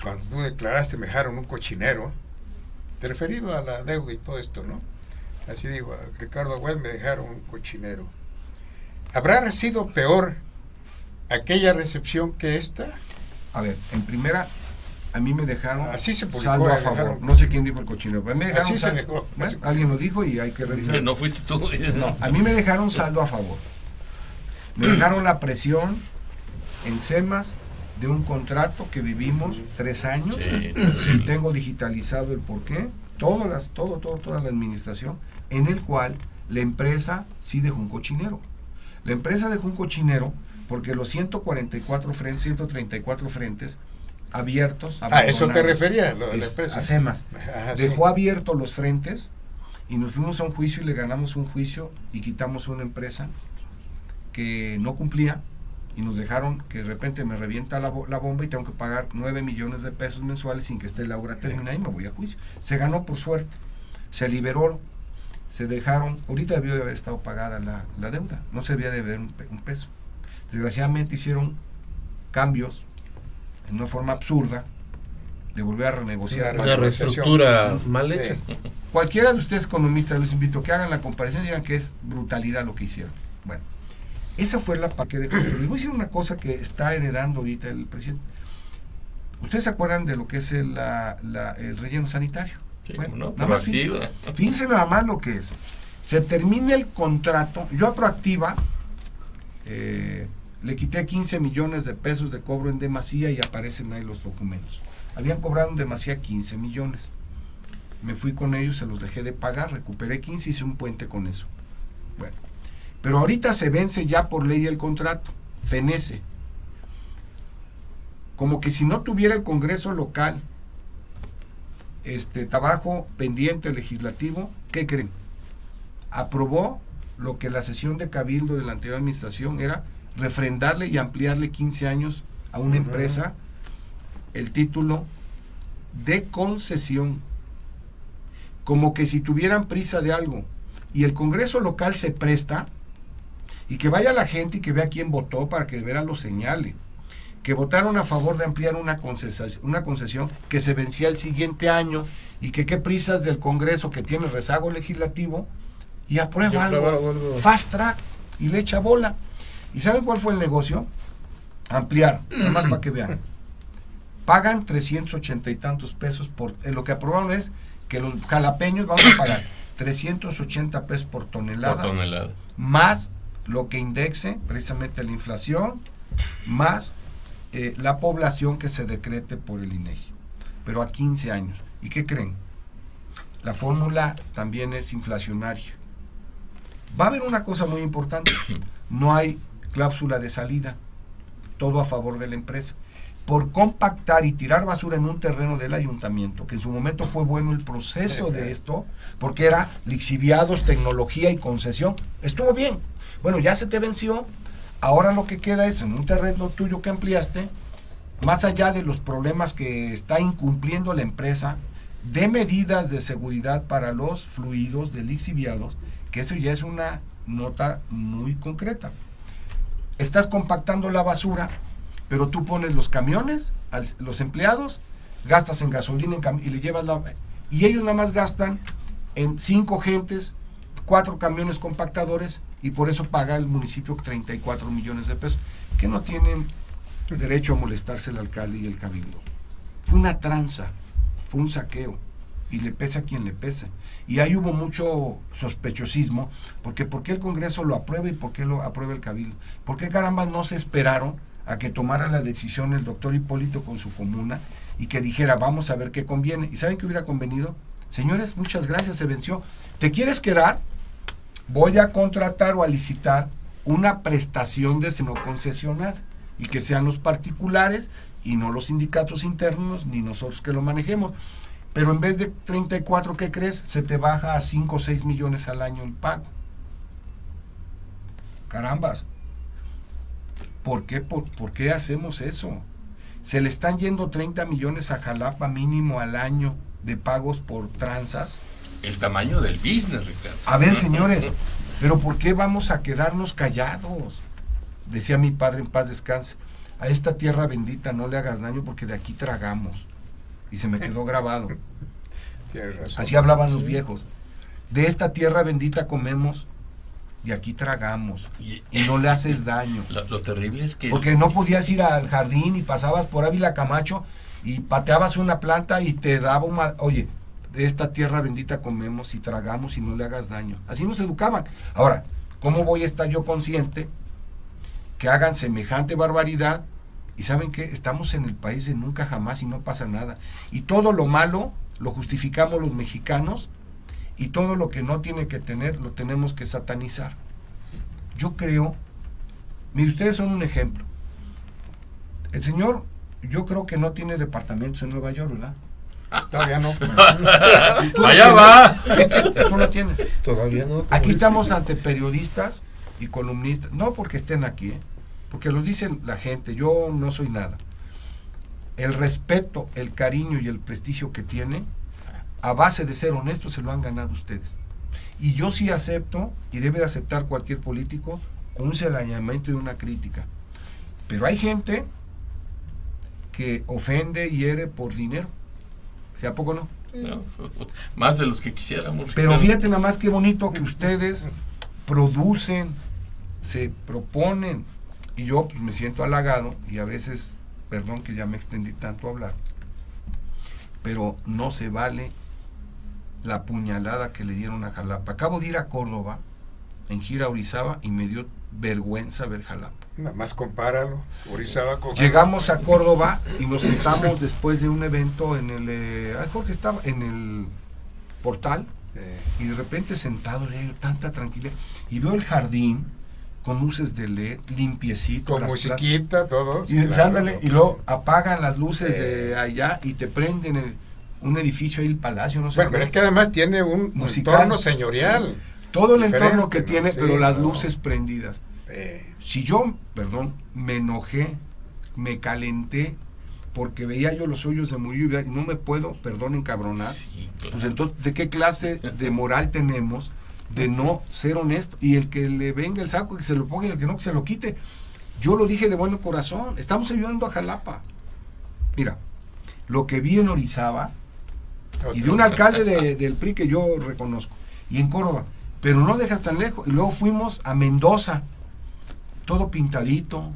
cuando tú declaraste me dejaron un cochinero, te referido a la deuda y todo esto, ¿no? Así digo, a Ricardo Agüed me dejaron un cochinero. ¿Habrá sido peor aquella recepción que esta? A ver, en primera, a mí me dejaron así se publicó, saldo a favor. No sé quién dijo el cochinero, pero me dejaron así se saldo. dejó. Bueno, alguien lo dijo y hay que revisar. Que no fuiste tú. No, a mí me dejaron saldo a favor. Me dejaron la presión en SEMAS de un contrato que vivimos 3 años, Sí. y tengo digitalizado el porqué, toda la administración, en el cual la empresa sí dejó un cochinero. La empresa dejó un cochinero porque los 134 frentes, 134 frentes abiertos, ¿A eso te abandonados, refería, lo de la empresa? a SEMAS. Ajá, sí. Dejó abiertos los frentes y nos fuimos a un juicio y le ganamos un juicio y quitamos una empresa que no cumplía, y nos dejaron que de repente me revienta la bomba y tengo que pagar 9 millones de pesos mensuales sin que esté la obra terminada y me voy a juicio. Se ganó por suerte, se liberó, se dejaron, ahorita debió de haber estado pagada la deuda, no se debía de ver un peso. Desgraciadamente hicieron cambios en una forma absurda de volver a renegociar. Una reestructura mal hecha. Cualquiera de ustedes economistas, les invito a que hagan la comparación y digan que es brutalidad lo que hicieron. Bueno, esa fue la parte que dejó. Pero les voy a decir una cosa que está heredando ahorita el presidente. ¿Ustedes se acuerdan de lo que es el relleno sanitario? Sí, bueno, ¿no? nada más fíjense nada más lo que es. Se termina el contrato, yo a Proactiva le quité 15 millones de pesos de cobro en demasía y aparecen ahí los documentos. Habían cobrado en demasía 15 millones. Me fui con ellos, se los dejé de pagar, recuperé 15 y hice un puente con eso. Bueno, pero ahorita se vence ya por ley el contrato, fenece. Como que si no tuviera el Congreso local trabajo pendiente legislativo, ¿qué creen? Aprobó lo que la sesión de Cabildo de la anterior administración era refrendarle y ampliarle 15 años a una empresa el título de concesión. Como que si tuvieran prisa de algo. Y el Congreso local se presta, y que vaya la gente y que vea quién votó para que de veras lo señale. Que votaron a favor de ampliar una concesión que se vencía el siguiente año, y que qué prisas del Congreso que tiene rezago legislativo y aprueba algo, fast track, y le echa bola. ¿Y saben cuál fue el negocio? Ampliar, nada más para que vean. Pagan 380 y tantos pesos por lo que aprobaron es que los jalapeños vamos a pagar 380 pesos por tonelada. Más lo que indexe precisamente la inflación, más la población que se decrete por el INEGI, pero a 15 años. ¿Y qué creen? La fórmula también es inflacionaria. Va a haber una cosa muy importante, no hay cláusula de salida, todo a favor de la empresa. por compactar y tirar basura en un terreno del ayuntamiento, que en su momento fue bueno el proceso de esto, porque era lixiviados, tecnología y concesión, estuvo bien. Bueno, ya se te venció, ahora lo que queda es en un terreno tuyo que ampliaste, más allá de los problemas que está incumpliendo la empresa, de medidas de seguridad para los fluidos de lixiviados, que eso ya es una nota muy concreta. Estás compactando la basura, pero tú pones los camiones, los empleados, gastas en gasolina y le llevas y ellos nada más gastan en 5 gentes, 4 camiones compactadores, y por eso paga el municipio 34 millones de pesos, que no tienen derecho a molestarse el alcalde y el cabildo. Fue una tranza, fue un saqueo, y le pese a quien le pese. Y ahí hubo mucho sospechosismo, porque ¿por qué el Congreso lo aprueba y por qué lo aprueba el cabildo? ¿Por qué caramba no se esperaron a que tomara la decisión el doctor Hipólito con su comuna y que dijera, vamos a ver qué conviene? ¿Y saben qué hubiera convenido? Señores, muchas gracias, se venció. ¿Te quieres quedar? Voy a contratar o a licitar una prestación de no concesionada, y que sean los particulares y no los sindicatos internos ni nosotros que lo manejemos. Pero en vez de 34, ¿qué crees? Se te baja a 5 o 6 millones al año el pago. Carambas. ¿Por qué hacemos eso? Se le están yendo 30 millones a Jalapa mínimo al año de pagos por tranzas. El tamaño del business, Ricardo. A ver, señores, pero ¿por qué vamos a quedarnos callados? Decía mi padre, en paz descanse, a esta tierra bendita no le hagas daño porque de aquí tragamos. Y se me quedó grabado. Tienes razón. Así hablaban los viejos. De esta tierra bendita comemos y aquí tragamos. Y no le haces daño. Lo terrible es que... Porque no podías ir al jardín y pasabas por Ávila Camacho y pateabas una planta y te daba una... Oye, de esta tierra bendita comemos y tragamos y no le hagas daño. Así nos educaban. Ahora, ¿cómo voy a estar yo consciente que hagan semejante barbaridad? Y ¿saben qué? Estamos en el país de nunca jamás y no pasa nada. Y todo lo malo lo justificamos los mexicanos, y todo lo que no tiene que tener lo tenemos que satanizar. Yo creo, mire, ustedes son un ejemplo. El señor, yo creo que no tiene departamentos en Nueva York, ¿verdad? Todavía no. Allá va. Tú lo tienes. Todavía no. Aquí estamos ante periodistas y columnistas, no porque estén aquí, porque los dicen la gente, yo no soy nada. El respeto, el cariño y el prestigio que tiene, a base de ser honestos, se lo han ganado ustedes. Y yo sí acepto, y debe de aceptar cualquier político, un señalamiento y una crítica. Pero hay gente que ofende y hiere por dinero. ¿Sí, a poco no? No, más de los que quisiéramos. Pero fíjate nada más qué bonito que ustedes producen, se proponen, y yo pues, me siento halagado, y a veces, perdón que ya me extendí tanto a hablar, pero no se vale la puñalada que le dieron a Jalapa. Acabo de ir a Córdoba, en gira a Orizaba, y me dio vergüenza ver Jalapa. Nada más compáralo, Orizaba con... Llegamos a Córdoba y nos sentamos después de un evento en el... Jorge estaba en el portal, y de repente sentado, tanta tranquilidad, y veo el jardín con luces de LED, limpiecito, con musiquita, todos. Y, claro, y luego apagan las luces de allá y te prenden un edificio ahí, el palacio, no sé. Bueno, pero es que además tiene un entorno señorial. Sí. Todo el entorno que tiene, sí, pero las luces prendidas. Si yo, perdón, me enojé, me calenté, porque veía yo los hoyos de Murillo y no me puedo, perdón, encabronar, sí, claro. Pues entonces, ¿de qué clase de moral tenemos de no ser honesto? Y el que le venga el saco, que se lo ponga, y el que no, que se lo quite. Yo lo dije de buen corazón, estamos ayudando a Jalapa. Mira, lo que vi en Orizaba, y de un alcalde del PRI que yo reconozco, y en Córdoba, pero no dejas tan lejos. Y luego fuimos a Mendoza, todo pintadito.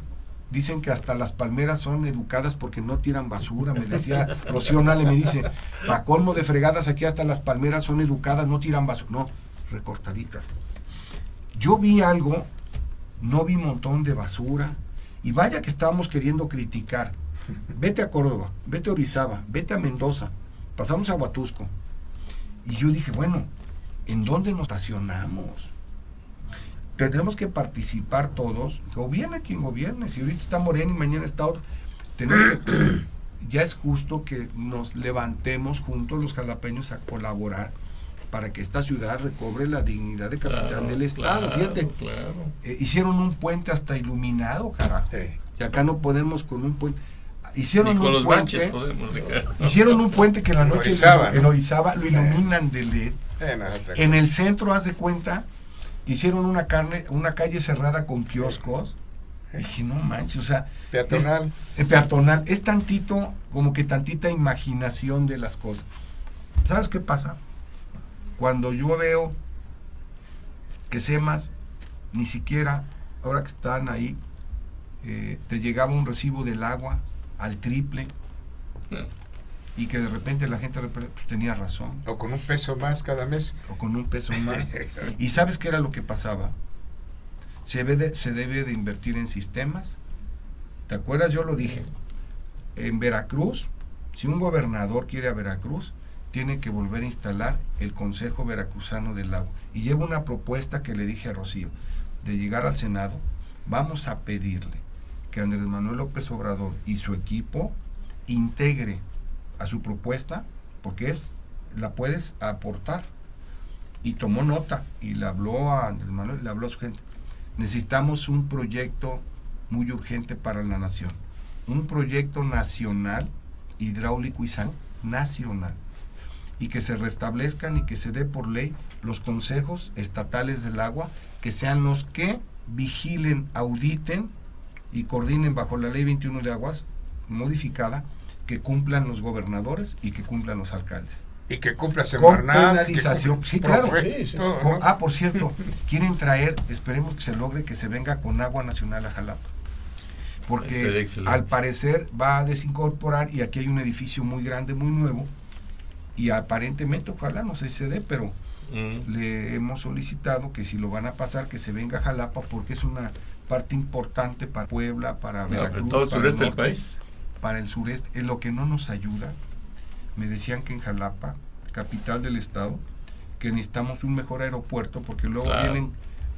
Dicen que hasta las palmeras son educadas porque no tiran basura. Me decía Rocío Nale, me dice, para colmo de fregadas, aquí hasta las palmeras son educadas, no tiran basura. No, recortaditas. Yo vi algo, no vi un montón de basura, y vaya que estábamos queriendo criticar. Vete a Córdoba, vete a Orizaba, vete a Mendoza, pasamos a Huatusco, y yo dije, bueno, ¿en dónde nos estacionamos? Tenemos que participar todos, gobierne quien gobierne. Si ahorita está Morena y mañana está otro, ya es justo que nos levantemos juntos los jalapeños a colaborar para que esta ciudad recobre la dignidad de capital del estado. Fíjate, hicieron un puente hasta iluminado, carajo. Y acá no podemos con un puente. Hicieron con un los puente, baches podemos, hicieron un puente que en la noche en Orizaba lo iluminan de LED. En el centro, haz de cuenta, hicieron una calle cerrada con kioscos. Dije, no manches, o sea, peatonal. Peatonal, es tantito, como que tantita imaginación de las cosas. ¿Sabes qué pasa? Cuando yo veo que SEMAS, ni siquiera, ahora que están ahí, te llegaba un recibo del agua al triple, y que de repente la gente pues, tenía razón. O con un peso más cada mes. O con un peso más. ¿Y sabes qué era lo que pasaba? Se debe de invertir en sistemas. ¿Te acuerdas? Yo lo dije. En Veracruz, si un gobernador quiere a Veracruz, tiene que volver a instalar el Consejo Veracruzano del Agua. Y llevo una propuesta que le dije a Rocío, de llegar al Senado, vamos a pedirle que Andrés Manuel López Obrador y su equipo integre a su propuesta, porque la puedes aportar. Y tomó nota, y le habló a Andrés Manuel, le habló a su gente. Necesitamos un proyecto muy urgente para la nación, un proyecto nacional, hidráulico y nacional, y que se restablezcan y que se dé por ley los consejos estatales del agua, que sean los que vigilen, auditen y coordinen bajo la ley 21 de aguas modificada, que cumplan los gobernadores y que cumplan los alcaldes. Y que cumpla con penalización. Sí, claro. Todo, ¿no? Por cierto, quieren traer, esperemos que se logre que se venga con agua nacional a Jalapa. Porque al parecer va a desincorporar, y aquí hay un edificio muy grande, muy nuevo, y aparentemente, ojalá no sé si se dé, pero le hemos solicitado que si lo van a pasar, que se venga a Jalapa, porque es una parte importante para Puebla, para Veracruz, todo el sureste del país. Para el sureste. Es lo que no nos ayuda. Me decían que en Jalapa, capital del estado, que necesitamos un mejor aeropuerto, porque luego vienen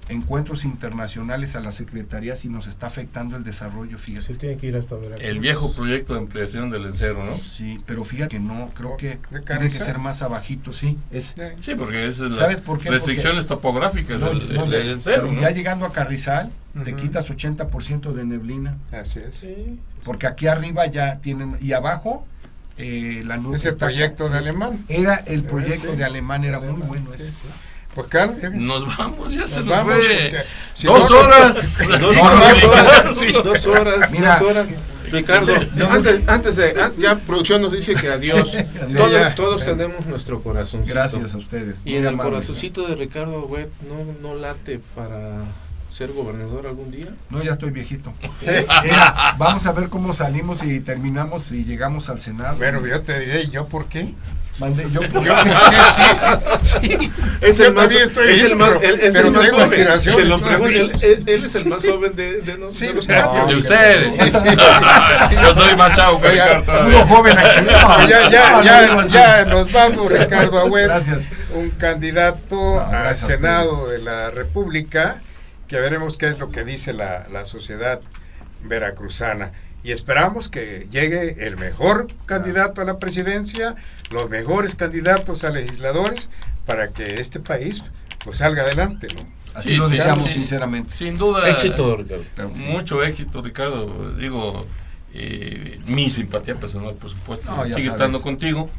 encuentros internacionales a las secretarías y nos está afectando el desarrollo, fíjate. Se tiene que ir hasta Veracruz. El viejo proyecto de ampliación del Lencero, ¿no? Sí, pero fíjate que no, creo que tiene que ser más abajito, sí. Sí, porque es ¿sabes por qué? Restricciones topográficas del Lencero, ¿no? Ya llegando a Carrizal, te quitas 80% de neblina. Así es. Sí. Porque aquí arriba ya tienen, y abajo la nube. Ese proyecto de Alemán. Era el proyecto de Alemán, era muy bueno ese. Pues Carlos, nos vamos, ya se nos fue. Si 2 horas. 2 horas. Mira, 2 horas. Ricardo, antes de ya producción nos dice que adiós. Todos tenemos nuestro corazoncito. Gracias a ustedes. Y en el corazoncito de Ricardo Agüet no late para ser gobernador algún día. No, ya estoy viejito. Vamos a ver cómo salimos y terminamos y llegamos al Senado. Bueno, yo te diré, ¿yo por qué? Yo sí. Es el más joven. Se lo pregunto, él es el más joven de nosotros. De ustedes. Yo soy más chavo que Ricardo. Uno joven aquí. Ya nos vamos, Ricardo Agüet. Gracias. Un candidato al Senado de la República, que veremos qué es lo que dice la sociedad veracruzana. Y esperamos que llegue el mejor candidato a la presidencia, los mejores candidatos a legisladores, para que este país pues salga adelante, ¿no? Así lo deseamos sinceramente. Sin duda. Éxito, Ricardo. Mucho éxito, Ricardo. Digo, mi simpatía personal, por supuesto, sigue estando contigo.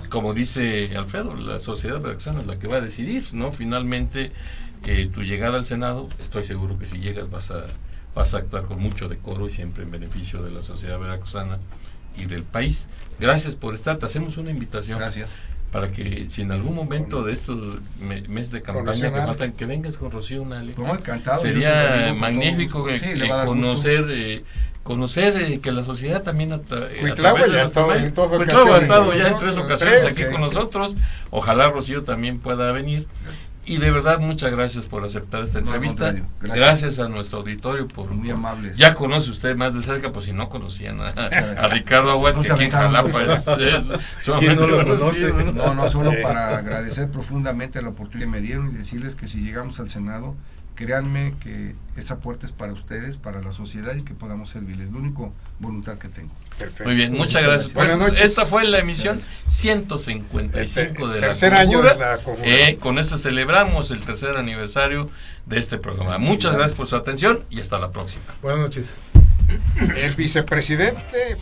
Como dice Alfredo, la sociedad veracruzana es la que va a decidir, ¿no? Finalmente, tu llegada al Senado, estoy seguro que si llegas vas a actuar con mucho decoro y siempre en beneficio de la sociedad veracruzana y del país. Gracias por estar. Te hacemos una invitación. Gracias. Para que si en algún momento de estos meses de campaña que faltan, que vengas con Rocío Unale. No, encantado. Sería magnífico conocer que la sociedad también Cuitlahua ya ha estado en ya en 3 ocasiones aquí con nosotros. Ojalá Rocío también pueda venir. Y de verdad, muchas gracias por aceptar esta entrevista. Gracias a nuestro auditorio por muy amables. Ya conoce usted más de cerca, pues si no conocían a Ricardo Agüet, que aquí en Jalapa es sumamente conocido. No, solo para agradecer profundamente la oportunidad que me dieron y decirles que si llegamos al Senado, créanme que esa puerta es para ustedes, para la sociedad y que podamos servirles. La única voluntad que tengo. Perfecto. Muy bien, muchas gracias. Buenas noches. Esta fue la emisión 155 de la tercer año de la Conjura. Con esta celebramos el tercer aniversario de este programa. Muchas gracias por su atención y hasta la próxima. Buenas noches. El vicepresidente